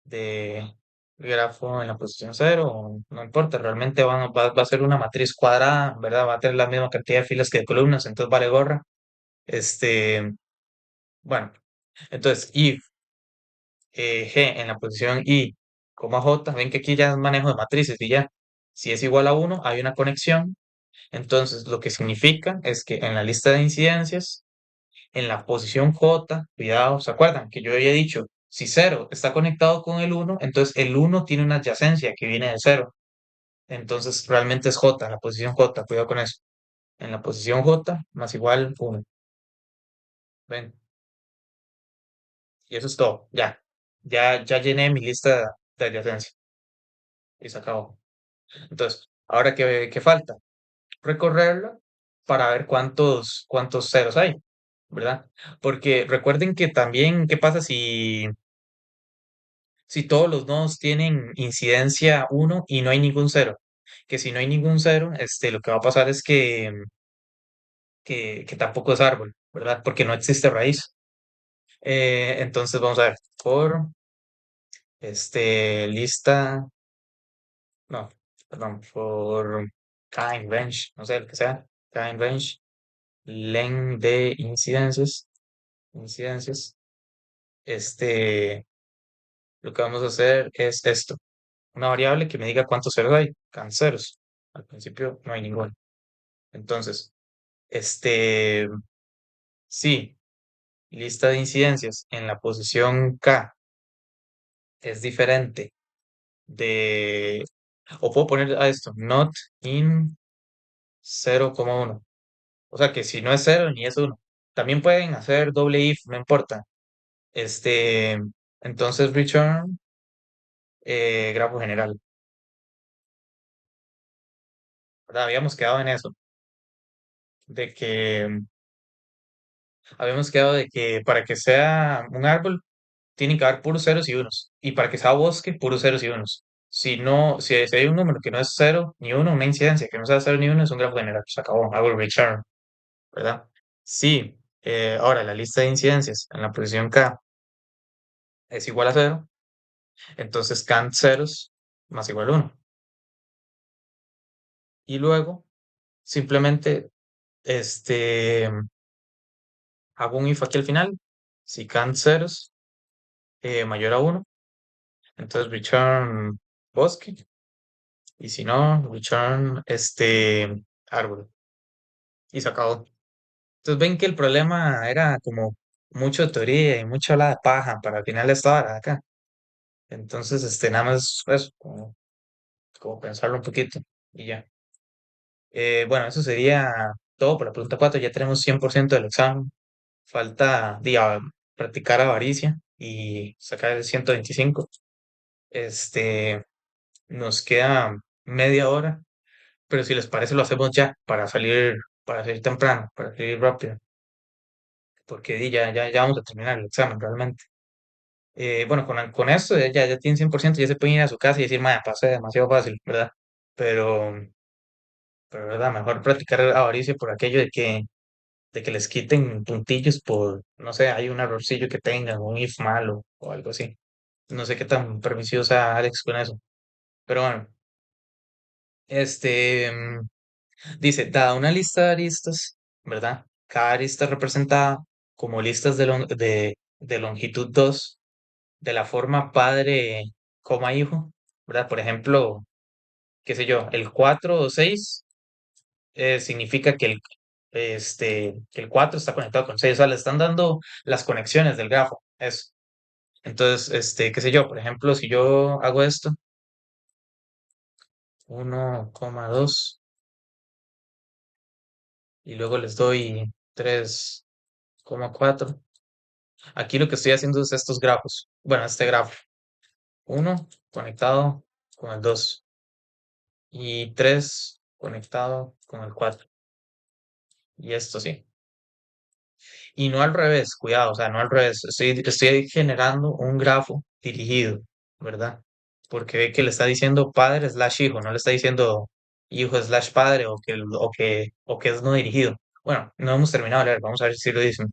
de grafo en la posición cero. No importa, realmente va a ser una matriz cuadrada, ¿verdad? Va a tener la misma cantidad de filas que de columnas, entonces vale gorra. Este, bueno, entonces if G en la posición I, J, ven que aquí ya es manejo de matrices y ya. Si es igual a uno hay una conexión. Entonces, lo que significa es que en la lista de incidencias, en la posición J, cuidado, ¿se acuerdan? Que yo había dicho, si cero está conectado con el uno, entonces el uno tiene una adyacencia que viene de cero. Entonces, realmente es J, la posición J, cuidado con eso. En la posición J, más igual uno. ¿Ven? Y eso es todo, ya. Ya llené mi lista de adyacencia y se acabó. Entonces, ahora qué falta, recorrerla para ver cuántos ceros hay, ¿verdad? Porque recuerden que también, ¿qué pasa si todos los nodos tienen incidencia uno y no hay ningún cero? Que si no hay ningún cero, lo que va a pasar es que tampoco es árbol, ¿verdad? Porque no existe raíz. Entonces vamos a ver, por lista, no, perdón, por kind range, no sé, lo que sea, kind range, len de incidencias, lo que vamos a hacer es esto, una variable que me diga cuántos ceros hay, canceros. Al principio no hay ninguno. Entonces, sí, lista de incidencias en la posición K es diferente de, o puedo poner a esto, not in 0,1. O sea que si no es cero ni es uno. También pueden hacer doble if, no importa. Este, entonces return grafo general. ¿Verdad? De que, habíamos quedado de que para que sea un árbol, tiene que haber puros ceros y unos. Y para que sea bosque, puros ceros y unos. Si no, si hay un número que no es cero ni uno, una incidencia que no sea cero ni uno, es un grafo general. Se acabó, hago el return, ¿verdad? Sí, ahora la lista de incidencias en la posición K es igual a cero, entonces cant ceros más igual a 1. Y luego simplemente este, hago un if aquí al final. Si cant ceros mayor a 1, entonces return bosque. Y si no, return árbol. Y se acabó. Entonces ven que el problema era como mucho de teoría y mucha la de paja para al final estaba acá. Entonces, nada más eso, como pensarlo un poquito y ya. Bueno, eso sería todo por la pregunta 4. Ya tenemos 100% del examen. Falta practicar avaricia y sacar el 125. Este, nos queda media hora, pero si les parece lo hacemos ya para salir temprano, para salir rápido, porque ya vamos a terminar el examen realmente. Bueno, con esto ya tienen 100%, ya se pueden ir a su casa y decir, madre, pasé demasiado fácil, ¿verdad? Pero, pero, ¿verdad? Mejor practicar avaricia por aquello de que les quiten puntillos por, no sé, hay un errorcillo que tengan, un if malo o algo así. No sé qué tan permisivo sea Alex con eso. Pero bueno, este dice, dada una lista de aristas, ¿verdad? Cada arista representada como listas de longitud 2 de la forma padre, coma hijo, ¿verdad? Por ejemplo, qué sé yo, el 4 o 6 significa que el 4 está conectado con 6, o sea, le están dando las conexiones del grafo, eso. Entonces, qué sé yo, por ejemplo, si yo hago esto, 1,2 y luego les doy 3,4. Aquí lo que estoy haciendo es estos grafos. Bueno, este grafo. Uno conectado con el 2 y 3 conectado con el 4. Y esto sí. Y no al revés, cuidado, o sea, no al revés. Estoy generando un grafo dirigido, ¿verdad? Porque ve que le está diciendo padre slash hijo, no le está diciendo hijo slash padre o que es no dirigido. Bueno, no hemos terminado de leer, vamos a ver si lo dicen.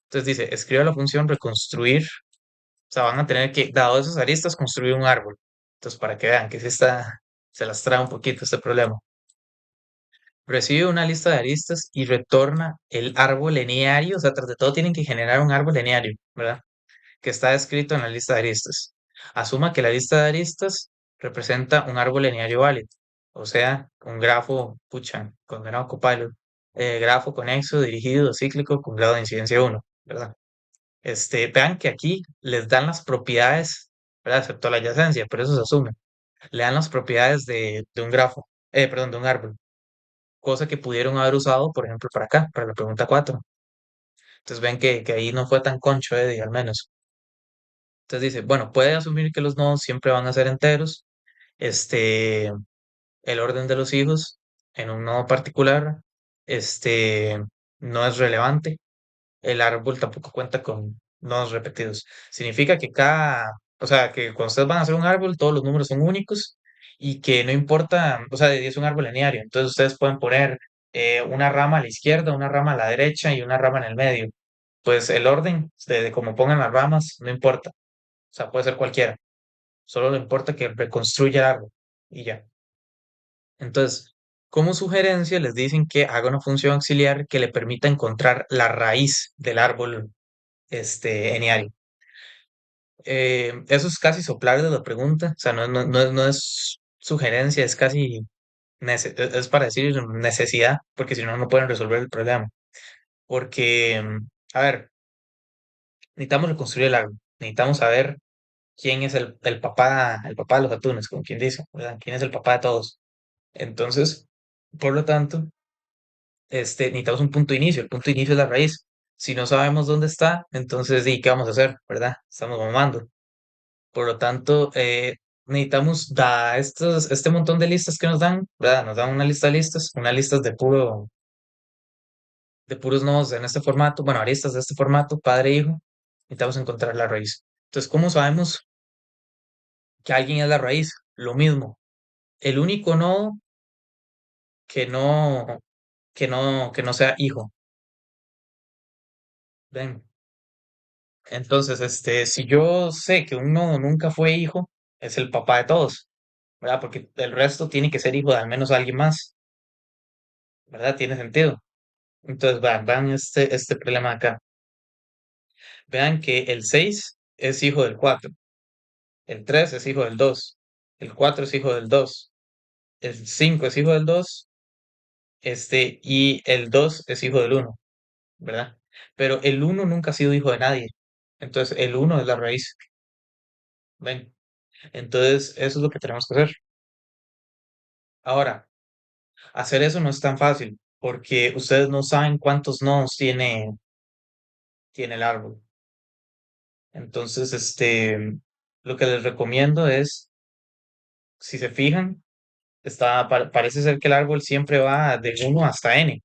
Entonces dice, escribe la función reconstruir, o sea, van a tener que, dado esas aristas, construir un árbol. Entonces, para que vean que sí está, se las trae un poquito este problema. Recibe una lista de aristas y retorna el árbol lineario, o sea, tras de todo tienen que generar un árbol lineario, ¿verdad? Que está descrito en la lista de aristas. Asuma que la lista de aristas representa un árbol lineario válido, o sea, un grafo, pucha, condenado copilot, grafo conexo, dirigido, cíclico, con grado de incidencia 1, ¿verdad? Vean que aquí les dan las propiedades, ¿verdad? Excepto la adyacencia, pero eso se asume. Le dan las propiedades de un grafo, perdón, de un árbol, cosa que pudieron haber usado, por ejemplo, para acá, para la pregunta 4. Entonces ven que ahí no fue tan concho, Eddie, al menos. Entonces dice, bueno, puede asumir que los nodos siempre van a ser enteros. Este, el orden de los hijos en un nodo particular, este, no es relevante. El árbol tampoco cuenta con nodos repetidos. Significa que o sea, que cuando ustedes van a hacer un árbol, todos los números son únicos y que no importa, o sea, es un árbol lineario. Entonces ustedes pueden poner una rama a la izquierda, una rama a la derecha y una rama en el medio. Pues el orden de cómo pongan las ramas no importa. O sea, puede ser cualquiera. Solo le importa que reconstruya el árbol y ya. Entonces, como sugerencia, les dicen que haga una función auxiliar que le permita encontrar la raíz del árbol eneario. Eso es casi soplar de la pregunta, o sea, no es sugerencia, es casi es para decir necesidad, porque si no, no pueden resolver el problema. Porque, a ver, necesitamos reconstruir el árbol, necesitamos saber quién es el papá de los atunes, como quien dice, ¿verdad? ¿Quién es el papá de todos? Entonces, por lo tanto, necesitamos un punto de inicio, el punto de inicio es la raíz. Si no sabemos dónde está, entonces, ¿y qué vamos a hacer? ¿Verdad? Estamos mamando. Por lo tanto, necesitamos este montón de listas que nos dan, ¿verdad? Nos dan una lista de listas, una lista de puros nodos en este formato, bueno, aristas de este formato, padre e hijo. Necesitamos encontrar la raíz. Entonces, ¿cómo sabemos que alguien es la raíz? Lo mismo. El único nodo que no, que no sea hijo. ¿Ven? Entonces, si yo sé que un nodo nunca fue hijo, es el papá de todos, ¿verdad? Porque el resto tiene que ser hijo de al menos alguien más, ¿verdad? Tiene sentido. Entonces, vean este problema acá. Vean que el 6 es hijo del 4, el 3 es hijo del 2, el 4 es hijo del 2, el 5 es hijo del 2, y el 2 es hijo del 1, ¿verdad? Pero el 1 nunca ha sido hijo de nadie. Entonces, el 1 es la raíz. ¿Ven? Entonces, eso es lo que tenemos que hacer. Ahora, hacer eso no es tan fácil, porque ustedes no saben cuántos nodos tiene el árbol. Entonces, lo que les recomiendo es, si se fijan, parece ser que el árbol siempre va de 1 hasta n,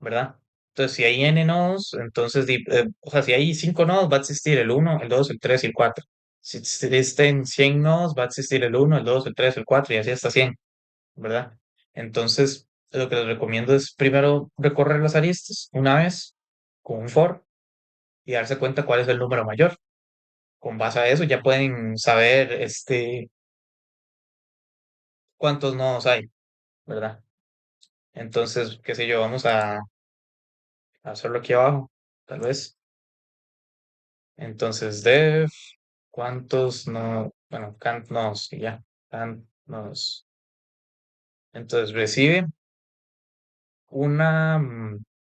¿verdad? Entonces, si hay n nodos, entonces, o sea, si hay 5 nodos, va a existir el uno, el 2, el 3 y el 4. Si existen 100 nodos, va a existir el uno, el 2, el 3, el 4 y así hasta 100, ¿verdad? Entonces, lo que les recomiendo es primero recorrer las aristas una vez con un for y darse cuenta cuál es el número mayor. Con base a eso ya pueden saber cuántos nodos hay, ¿verdad? Entonces, qué sé yo, vamos a hacerlo aquí abajo, tal vez. Entonces, def, ¿cuántos no? Bueno, count nodes y ya. Count nodes. Entonces, recibe una,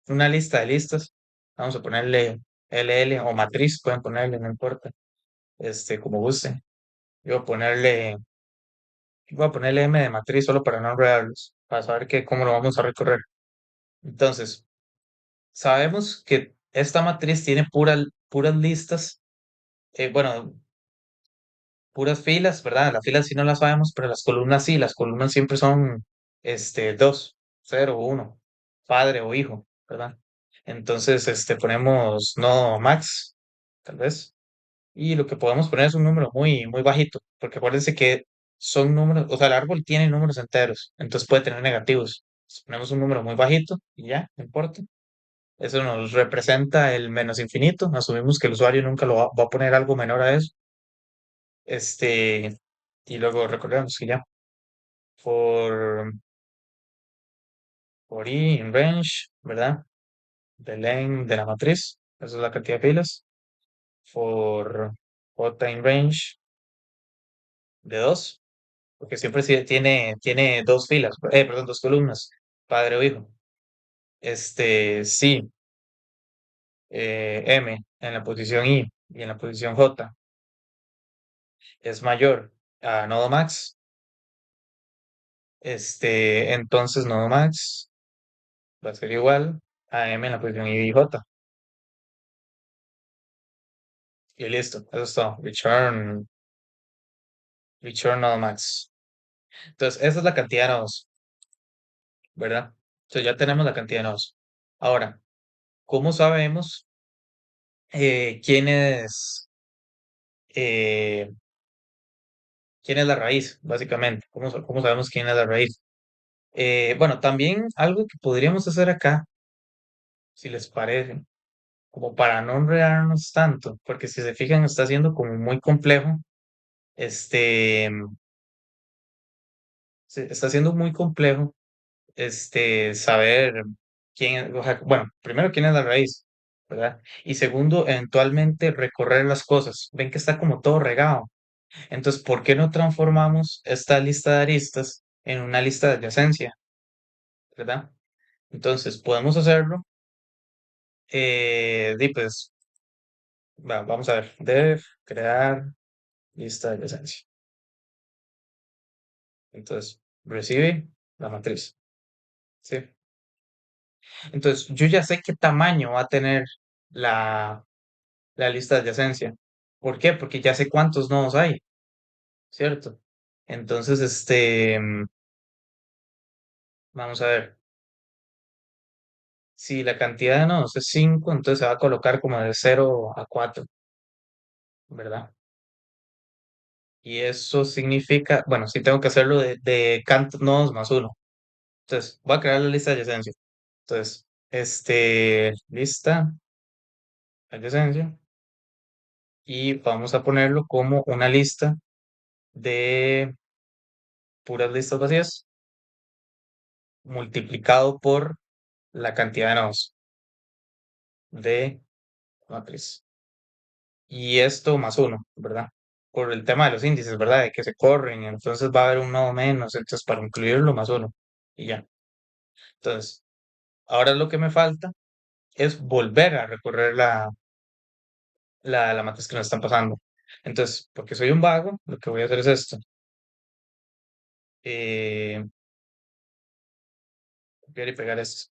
una lista de listas. Vamos a ponerle LL o matriz, pueden ponerle, no importa, como guste. Yo voy a ponerle M de matriz solo para no enredarlos, para saber cómo lo vamos a recorrer. Entonces, sabemos que esta matriz tiene puras listas, bueno, puras filas, ¿verdad? Las filas sí no las sabemos, pero las columnas sí, las columnas siempre son, dos, cero, uno, padre o hijo, ¿verdad? Entonces, ponemos no max, tal vez, y lo que podemos poner es un número muy, muy bajito, porque acuérdense que son números, o sea, el árbol tiene números enteros, entonces puede tener negativos. Entonces, ponemos un número muy bajito y ya, no importa. Eso nos representa el menos infinito. Asumimos que el usuario nunca va a poner algo menor a eso. Y luego recordemos que ya, for, for i in range, ¿verdad? De length de la matriz, esa es la cantidad de filas. For j in range de 2, porque siempre sí tiene dos filas, perdón, dos columnas, padre o hijo. Sí, m en la posición i y en la posición j es mayor a nodo max. Entonces nodo max va a ser igual a m en la posición i y j. Y listo, eso es todo. Return nodo max. Entonces, esa es la cantidad de nodos, ¿verdad? Entonces ya tenemos la cantidad de nodos. Ahora, ¿cómo sabemos quién eh, quién es la raíz, básicamente? ¿Cómo sabemos quién es la raíz? Bueno, también algo que podríamos hacer acá, si les parece, como para no enredarnos tanto, porque si se fijan está siendo como muy complejo, este, está siendo muy complejo, saber quién, o sea, bueno, primero quién es la raíz, ¿verdad? Y segundo, eventualmente recorrer las cosas. Ven que está como todo regado. Entonces, ¿por qué no transformamos esta lista de aristas en una lista de adyacencia, ¿verdad? Entonces, podemos hacerlo. Pues, vamos a ver, deb crear lista de adyacencia. Entonces, recibe la matriz, ¿sí? Entonces, yo ya sé qué tamaño va a tener la lista de adyacencia. ¿Por qué? Porque ya sé cuántos nodos hay, ¿cierto? Entonces, vamos a ver, si la cantidad de nodos es 5, entonces se va a colocar como de 0 a 4, ¿verdad? Y eso significa, bueno, si tengo que hacerlo de count nodos más uno. Entonces, voy a crear la lista de adyacencia. Entonces, lista adyacencia y vamos a ponerlo como una lista de puras listas vacías multiplicado por la cantidad de nodos de matriz. Y esto más uno, ¿verdad? Por el tema de los índices, ¿verdad? De que se corren, entonces va a haber un nodo menos, entonces para incluirlo más uno y ya. Entonces, ahora lo que me falta es volver a recorrer la matriz que nos están pasando. Entonces, porque soy un vago, lo que voy a hacer es esto. Eh, copiar y pegar esto.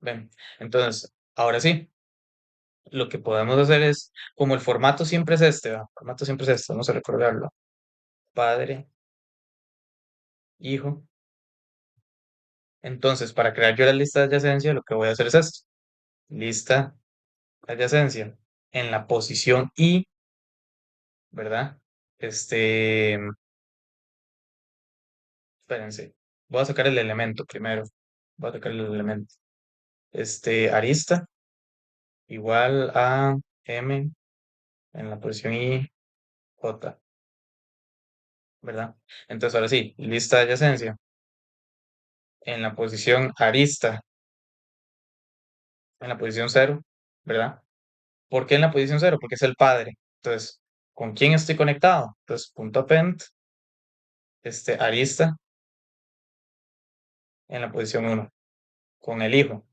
Ven, entonces, ahora sí, lo que podemos hacer es, como el formato siempre es este, ¿verdad? El formato siempre es este, vamos a recordarlo. Padre, hijo, Entonces, para crear yo la lista de adyacencia, lo que voy a hacer es esto. Lista de adyacencia. En la posición I, ¿verdad? Este, espérense. Voy a sacar el elemento primero. Voy a sacar el elemento. Arista igual a M en la posición I, J, ¿verdad? Entonces, ahora sí, lista de adyacencia. En la posición arista, en la posición cero, ¿verdad? ¿Por qué en la posición cero? Porque es el padre. Entonces, ¿con quién estoy conectado? Entonces, punto append, arista en la posición uno con el hijo.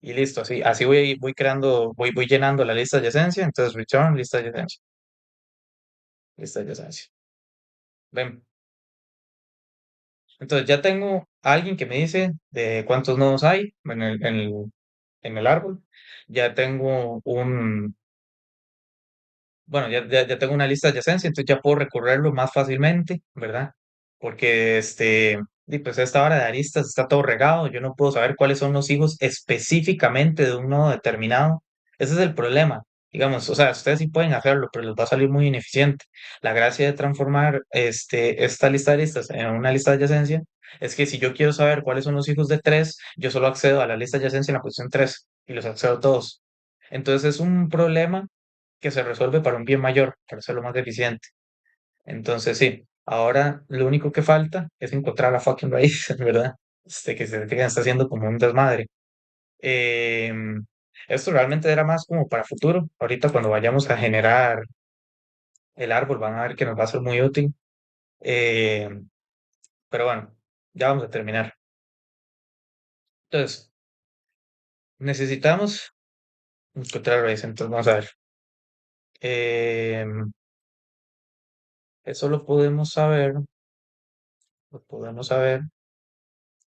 Y listo, así voy creando, voy llenando la lista de adyacencia. Entonces, return, lista de adyacencia, lista de adyacencia. Ven. Entonces, ya tengo a alguien que me dice de cuántos nodos hay en el árbol. Ya tengo bueno, ya tengo una lista adyacencia, entonces ya puedo recorrerlo más fácilmente, ¿verdad? Porque pues esta hora de aristas está todo regado, yo no puedo saber cuáles son los hijos específicamente de un nodo determinado. Ese es el problema. Digamos, o sea, ustedes sí pueden hacerlo, pero les va a salir muy ineficiente. La gracia de transformar esta lista de aristas en una lista de adyacencia es que si yo quiero saber cuáles son los hijos de 3, yo solo accedo a la lista de adyacencia en la posición 3 y los accedo todos. Entonces es un problema que se resuelve para un bien mayor, para hacerlo más eficiente. Entonces, sí, ahora lo único que falta es encontrar la fucking raíz, ¿verdad? Que está haciendo como un desmadre. Em, Esto realmente era más como para futuro. Ahorita cuando vayamos a generar el árbol van a ver que nos va a ser muy útil. Em, pero bueno, ya vamos a terminar. Entonces, necesitamos encontrar raíz. Entonces, vamos a ver. Em, Eso lo podemos saber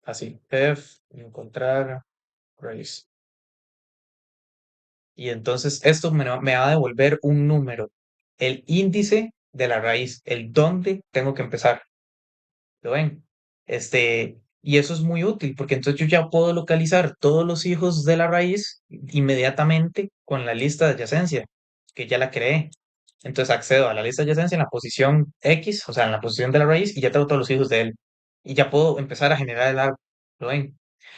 así. Def encontrar raíz. Y entonces esto me va a devolver un número, el índice de la raíz, el dónde tengo que empezar. ¿Lo ven? Y eso es muy útil porque entonces yo ya puedo localizar todos los hijos de la raíz inmediatamente con la lista de adyacencia, que ya la creé. Entonces accedo a la lista de adyacencia en la posición X, o sea, en la posición de la raíz, y ya tengo todos los hijos de él. Y ya puedo empezar a generar el árbol. ¿Lo ven?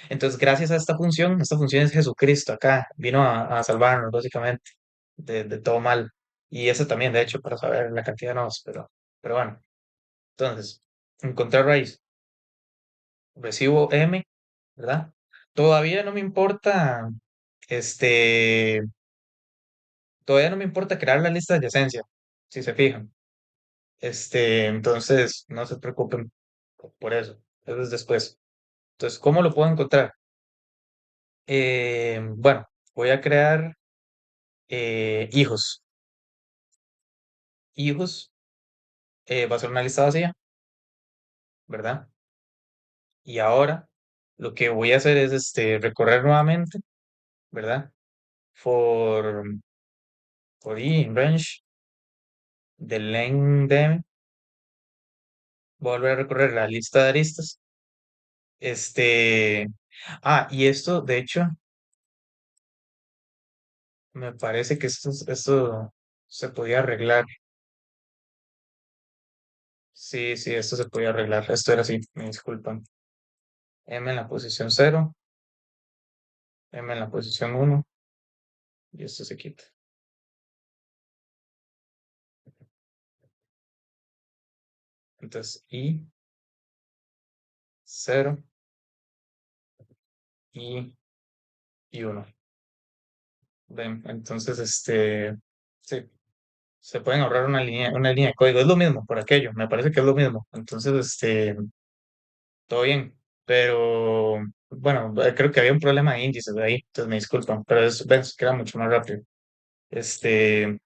Entonces, gracias a esta función es Jesucristo acá, vino a salvarnos básicamente de todo mal. Y eso también, de hecho, para saber la cantidad de nodos, pero bueno. Entonces, encontrar raíz, recibo M, ¿verdad? Todavía no me importa, este, todavía no me importa crear la lista de adyacencia, si se fijan. Entonces, no se preocupen por eso. Eso es después. Entonces, ¿cómo lo puedo encontrar? Bueno, voy a crear hijos. Hijos va a ser una lista vacía, ¿verdad? Y ahora lo que voy a hacer es recorrer nuevamente, ¿verdad? For, for i en range del len de m, voy a volver a recorrer la lista de aristas. Este, y esto, de hecho, me parece que esto se podía arreglar. Sí, sí, esto se podía arreglar. Esto era así, me disculpan. M en la posición cero, M en la posición uno y esto se quita. Entonces, I, cero y uno. Ven, entonces, sí, se pueden ahorrar una línea de código. Es lo mismo por aquello, me parece que es lo mismo. Entonces, todo bien. Pero, bueno, creo que había un problema de índices de ahí, entonces me disculpan, pero ven, se queda mucho más rápido. Este,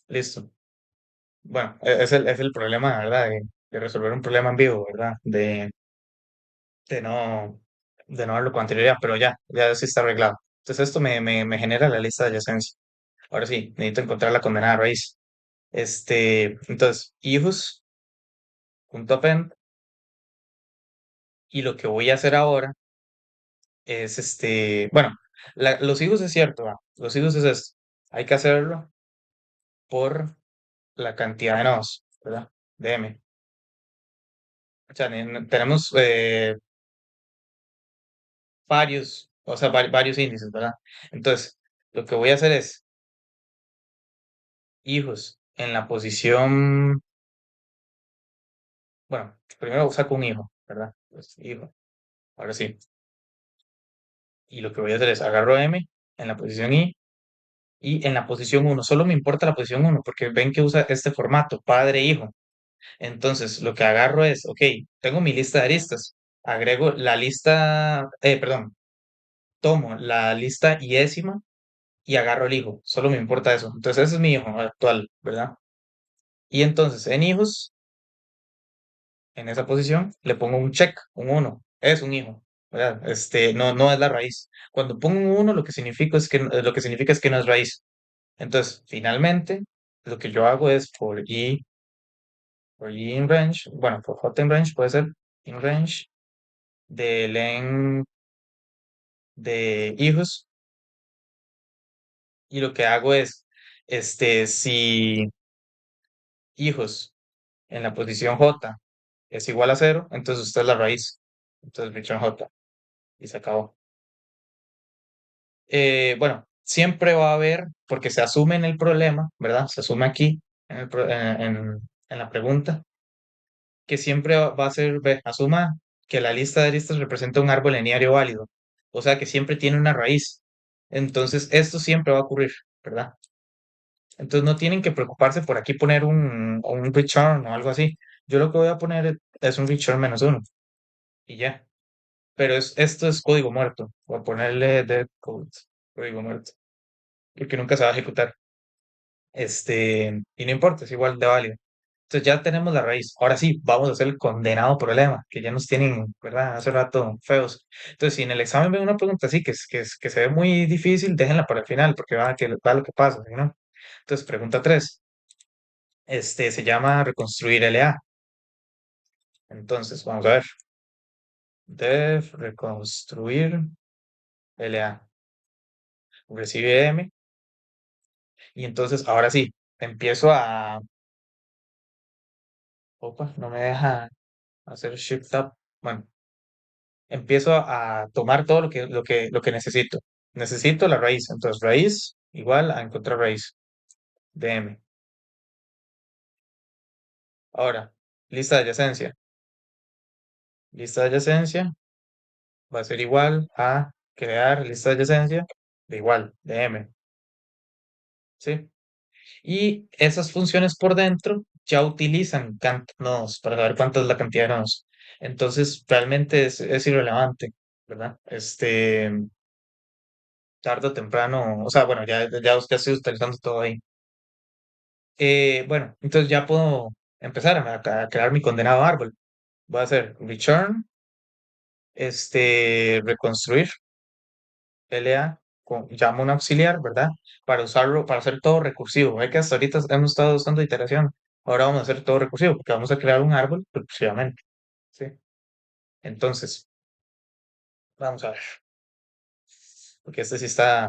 Listo. Bueno, es el problema, ¿verdad? De resolver un problema en vivo, ¿verdad? De no, de no verlo con anterioridad, pero ya sí está arreglado. Entonces, esto me genera la lista de adyacencia. Ahora sí, necesito encontrar la condenada raíz. Entonces, hijos.append Y lo que voy a hacer ahora es bueno, los hijos es cierto, los hijos es esto. Hay que hacerlo por la cantidad de nodos, ¿verdad? De M. O sea, tenemos varios, o sea, varios índices, ¿verdad? Entonces, lo que voy a hacer es hijos en la posición, bueno, primero saco un hijo, ¿verdad? Pues, hijo, ahora sí. Y lo que voy a hacer es agarro M en la posición I y en la posición uno. Solo me importa la posición uno porque ven que usa este formato, padre-hijo. Entonces, lo que agarro es, ok, tengo mi lista de aristas. Agrego la lista, perdón, tomo la lista iésima y agarro el hijo. Solo me importa eso. Entonces, ese es mi hijo actual, ¿verdad? Y entonces, en hijos, en esa posición, le pongo un check, un uno. Es un hijo, ¿verdad? No es la raíz. Cuando pongo un uno, lo que significa es que no es raíz. Entonces, finalmente, lo que yo hago es por i in range, bueno, por j in range puede ser in range de len de hijos, y lo que hago es, si hijos en la posición j es igual a cero, entonces usted es la raíz. Entonces, return j y se acabó. Bueno, siempre va a haber, porque se asume en el problema, ¿verdad? Se asume aquí en la pregunta que siempre va a ser, asuma que la lista de aristas representa un árbol lineario válido, o sea que siempre tiene una raíz. Entonces, esto siempre va a ocurrir, ¿verdad? Entonces, no tienen que preocuparse por aquí poner un return o algo así. Yo lo que voy a poner es un return menos uno y ya. Pero esto es código muerto. Voy a ponerle dead code, código muerto, porque nunca se va a ejecutar. Y no importa, es igual de válido. Entonces ya tenemos la raíz. Ahora sí, vamos a hacer el condenado problema, que ya nos tienen, ¿verdad? Hace rato feos. Entonces, si en el examen ven una pregunta así, que se ve muy difícil, déjenla para el final, porque va lo que pasa, ¿sí, no? Entonces, pregunta 3. Se llama reconstruir LA. Entonces, vamos a ver. Def reconstruir LA. Recibe M. Y entonces, ahora sí, empiezo a... Opa, no me deja hacer Shift Tab. Bueno, empiezo a tomar todo lo que necesito. Necesito la raíz. Entonces, raíz igual a encontrar raíz de M. Ahora, lista de adyacencia. Lista de adyacencia va a ser igual a crear lista de adyacencia de igual, de M. ¿Sí? Y esas funciones por dentro ya utilizan nodos para saber cuánta es la cantidad de nodos. Entonces, realmente es irrelevante, ¿verdad? Tarde o temprano, o sea, bueno, ya estoy utilizando todo ahí. Bueno, entonces ya puedo empezar a crear mi condenado árbol. Voy a hacer return, reconstruir, LA, llamo un auxiliar, ¿verdad? Para usarlo, para hacer todo recursivo. Ve que hasta ahorita hemos estado usando iteración. Ahora vamos a hacer todo recursivo, porque vamos a crear un árbol recursivamente, ¿sí? Entonces, vamos a ver, porque este sí está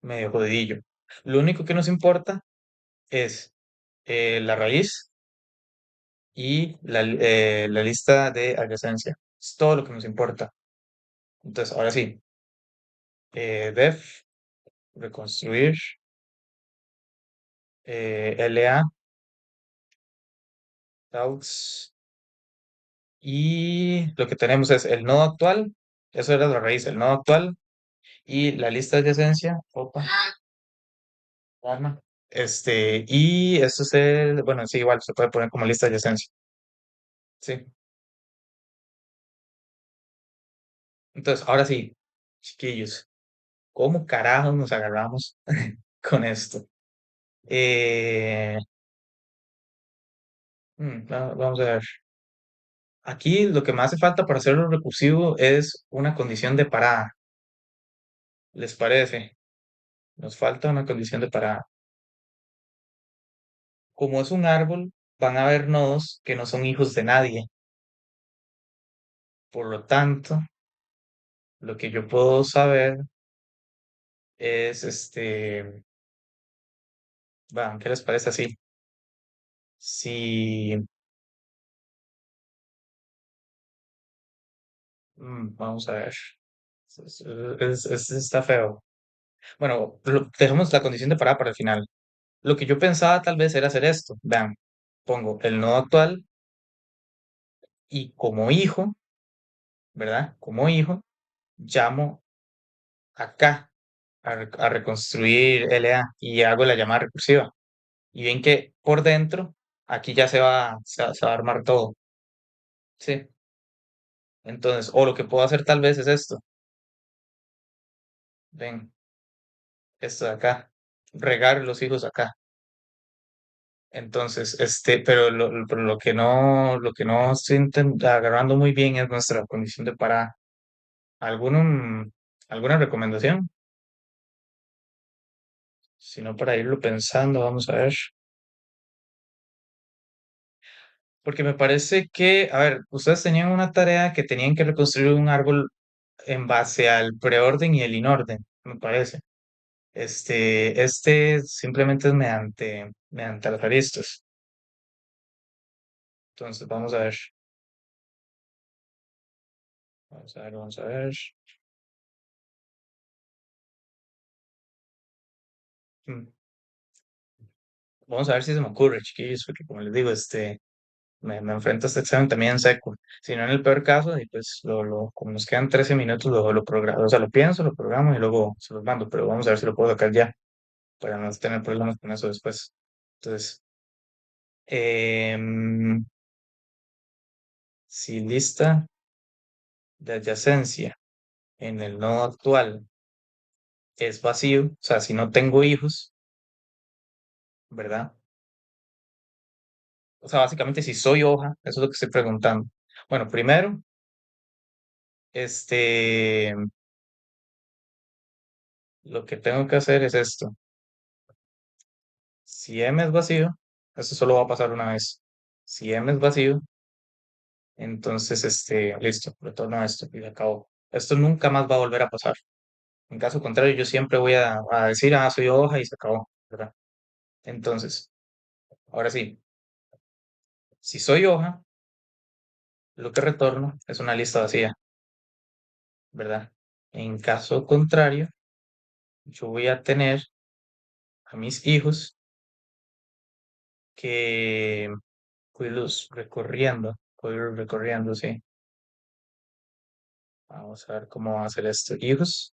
medio jodidillo. Lo único que nos importa es la raíz y la lista de adyacencia. Es todo lo que nos importa. Entonces, ahora sí, def, reconstruir, LA, doubts, y lo que tenemos es el nodo actual, eso era la raíz, el nodo actual, y la lista de adyacencia, opa, alarma, y esto es bueno, sí, igual, se puede poner como lista de adyacencia, sí. Entonces, ahora sí, chiquillos, ¿cómo carajos nos agarramos con esto? Eh, vamos a ver. Aquí lo que me hace falta para hacerlo recursivo es una condición de parada. ¿Les parece? Nos falta una condición de parada. Como es un árbol, van a haber nodos que no son hijos de nadie. Por lo tanto, lo que yo puedo saber es, bueno, ¿qué les parece así? Si, vamos a ver, está feo. Bueno, dejemos la condición de parada para el final. Lo que yo pensaba tal vez era hacer esto. Vean, pongo el nodo actual y como hijo, ¿verdad? Como hijo, llamo acá a reconstruir LA y hago la llamada recursiva. Y ven que por dentro, aquí ya se va a armar todo. Sí. Entonces, o lo que puedo hacer tal vez es esto. Ven, esto de acá. Regar los hijos acá. Entonces, pero lo que no estoy agarrando muy bien es nuestra condición de parada. ¿Alguna, alguna recomendación? Si no, para irlo pensando, vamos a ver. Porque me parece que, a ver, ustedes tenían una tarea que tenían que reconstruir un árbol en base al preorden y el inorden, me parece. Este simplemente es mediante las aristas. Entonces, vamos a ver. Vamos a ver, vamos a ver. Mm, Vamos a ver si se me ocurre, chiquillos, porque como les digo, me enfrento a este examen también en seco. Si no, en el peor caso, y pues como nos quedan 13 minutos, lo programo, o sea, lo pienso, lo programo y luego se los mando, pero vamos a ver si lo puedo sacar ya, para no tener problemas con eso después. Entonces, em, si lista de adyacencia en el nodo actual es vacío, o sea, si no tengo hijos, ¿verdad? O sea, básicamente si soy hoja, eso es lo que estoy preguntando. Bueno, primero, este, lo que tengo que hacer es esto. Si M es vacío, eso solo va a pasar una vez. Si M es vacío, entonces, listo, retorno a esto y se acabó. Esto nunca más va a volver a pasar. En caso contrario, yo siempre voy a decir, soy hoja y se acabó, ¿verdad? Entonces, ahora sí, si soy hoja, lo que retorno es una lista vacía, ¿verdad? En caso contrario, yo voy a tener a mis hijos que voy los recorriendo, voy recorriendo, sí. Vamos a ver cómo va a hacer esto. Hijos,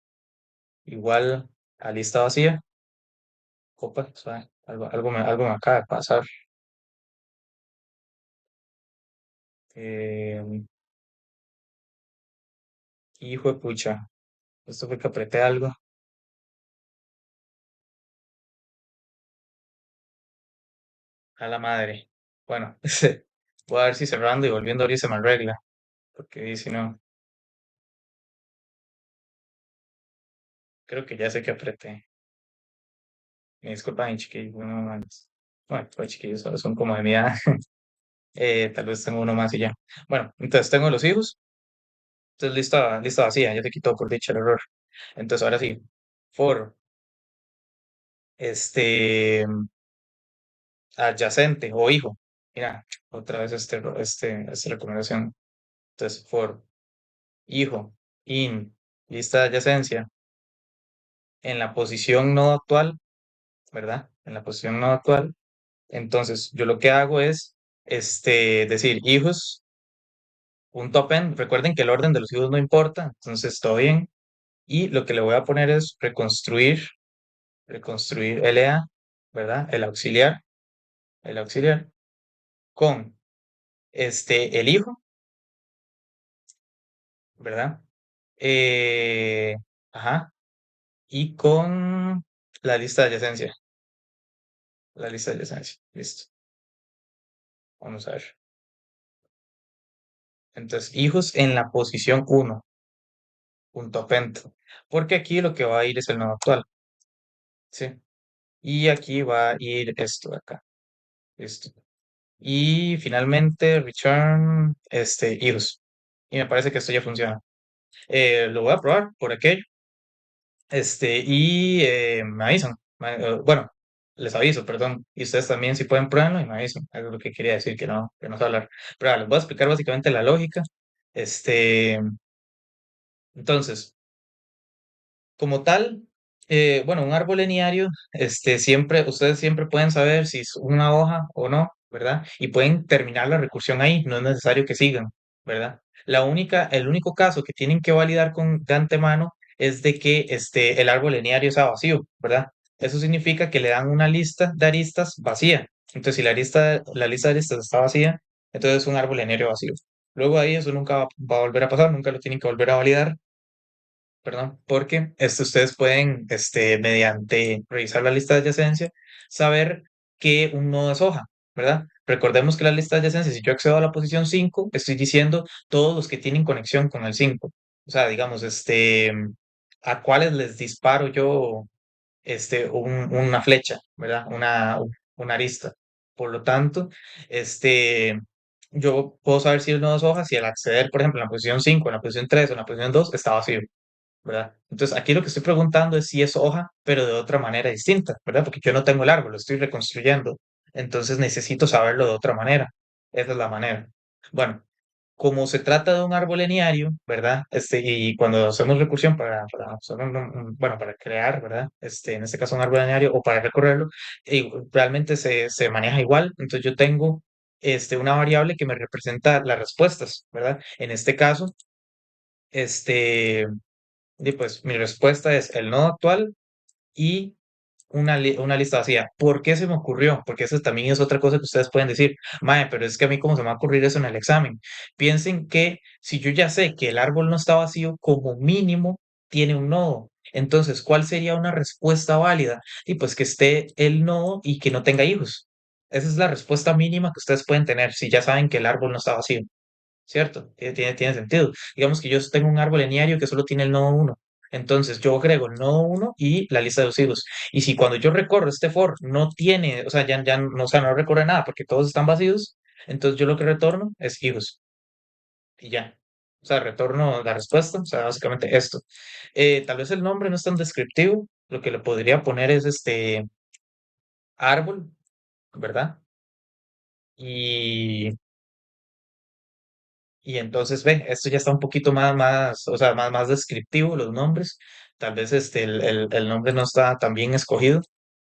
igual a lista vacía. Copa, suave, algo me acaba de pasar. Eh, hijo de pucha, esto fue que apreté algo. A la madre. Bueno, voy a ver si cerrando y volviendo a abrir se me arregla. Porque si no, creo que ya sé que apreté. Me disculpan, chiquillos. Bueno, pues chiquillos, solo son como de mi edad. Tal vez tengo uno más y ya. Bueno, entonces tengo los hijos. Entonces lista vacía, ya te quitó por dicha el error. Entonces ahora sí, for este adyacente o hijo. Mira, otra vez esta recomendación. Entonces, for hijo in lista de adyacencia en la posición no actual, ¿verdad? En la posición no actual. Entonces, yo lo que hago es decir hijos punto append. Recuerden que el orden de los hijos no importa, entonces todo bien. Y lo que le voy a poner es reconstruir LA, ¿verdad? El auxiliar con el hijo, ¿verdad? Eh, ajá, y con la lista de adyacencia, la lista de adyacencia, listo. Vamos a ver. Entonces, hijos en la posición uno punto append, porque aquí lo que va a ir es el nodo actual, ¿sí? Y aquí va a ir esto de acá, listo. Y finalmente, return, hijos. y me parece que esto ya funciona. Lo voy a probar por aquello, y me avisan. Bueno, les aviso, perdón, y ustedes también si pueden pruebenlo y me avisan. Eso es lo que quería decir, que no sé hablar. Pero les voy a explicar básicamente la lógica. Este, entonces, como tal, bueno, un árbol lineario, ustedes siempre pueden saber si es una hoja o no, ¿verdad? Y pueden terminar la recursión ahí, no es necesario que sigan, ¿verdad? El único caso que tienen que validar de antemano es de que el árbol lineario está vacío, ¿verdad? Eso significa que le dan una lista de aristas vacía. Entonces, si la lista de aristas está vacía, entonces es un árbol lineario vacío. Luego ahí eso nunca va a volver a pasar, nunca lo tienen que volver a validar, perdón, porque ustedes pueden, mediante revisar la lista de adyacencia, saber que un nodo es hoja, ¿verdad? Recordemos que la lista de adyacencia, si yo accedo a la posición 5 estoy diciendo todos los que tienen conexión con el 5. O sea, digamos, a cuáles les disparo yo, una flecha, ¿verdad? Una arista. Por lo tanto, este, yo puedo saber si el nodo es hoja, si al acceder, por ejemplo, en la posición 5, en la posición 3 o en la posición 2 está vacío. ¿Verdad? Entonces, aquí lo que estoy preguntando es si es hoja, pero de otra manera distinta, ¿verdad? Porque yo no tengo el árbol, lo estoy reconstruyendo. Entonces, necesito saberlo de otra manera. Esa es la manera. Bueno, como se trata de un árbol lineario, ¿verdad? Y cuando hacemos recursión para hacer bueno, para crear, ¿verdad? En este caso un árbol lineario o para recorrerlo, realmente se maneja igual. Entonces, yo tengo, una variable que me representa las respuestas, ¿verdad? En este caso, este, y pues mi respuesta es el nodo actual y una lista vacía. ¿Por qué se me ocurrió? Porque eso también es otra cosa que ustedes pueden decir, mae, pero es que a mí cómo se me va a ocurrir eso en el examen. Piensen que si yo ya sé que el árbol no está vacío, como mínimo tiene un nodo. Entonces, ¿cuál sería una respuesta válida? Y pues que esté el nodo y que no tenga hijos. Esa es la respuesta mínima que ustedes pueden tener si ya saben que el árbol no está vacío. ¿Cierto? Tiene sentido. Digamos que yo tengo un árbol lineario que solo tiene el nodo uno. Entonces yo agrego el nodo uno y la lista de los hijos. Y si cuando yo recorro este for no tiene, o sea, ya no, o sea, no recorre nada porque todos están vacíos, entonces yo lo que retorno es hijos. Y ya. O sea, retorno la respuesta, o sea, básicamente esto. Tal vez el nombre no es tan descriptivo. Lo que le podría poner es árbol, ¿verdad? Y Y entonces, ve, esto ya está un poquito o sea, más descriptivo, los nombres. Tal vez el nombre no está tan bien escogido,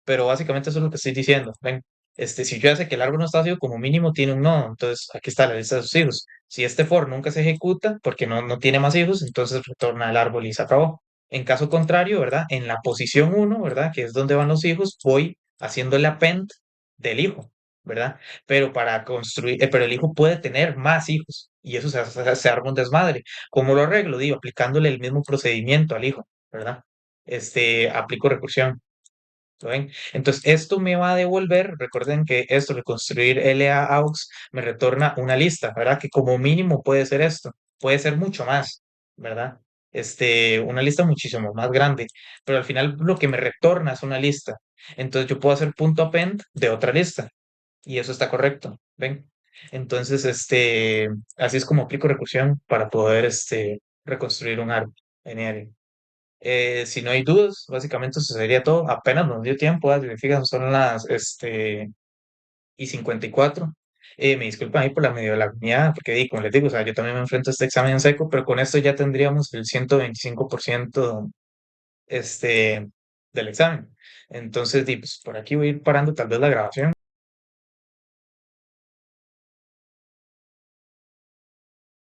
pero básicamente eso es lo que estoy diciendo. Ven, si yo ya sé que el árbol no está vacío, como mínimo tiene un nodo, entonces aquí está la lista de sus hijos. Si este for nunca se ejecuta porque no tiene más hijos, entonces retorna el árbol y se acabó. En caso contrario, ¿verdad? En la posición uno, ¿verdad? Que es donde van los hijos, voy haciendo el append del hijo, ¿verdad? Pero el hijo puede tener más hijos y eso se arma un desmadre. ¿Cómo lo arreglo? Digo, aplicándole el mismo procedimiento al hijo, ¿verdad? Aplico recursión. ¿Lo ven? Entonces, esto me va a devolver, recuerden que esto, reconstruir LA-AUX, me retorna una lista, ¿verdad? Que como mínimo puede ser esto, puede ser mucho más, ¿verdad? Una lista muchísimo más grande, pero al final lo que me retorna es una lista. Entonces, yo puedo hacer punto append de otra lista y eso está correcto, ¿ven? Entonces, así es como aplico recursión para poder, reconstruir un árbol lineal. Si no hay dudas, básicamente eso sería todo. Apenas nos dio tiempo, si me fijan, son las y 54. Me disculpan ahí por la medio lagunidad, porque como les digo, o sea, yo también me enfrento a este examen seco, pero con esto ya tendríamos el 125% este, del examen. Entonces, pues, por aquí voy a ir parando tal vez la grabación.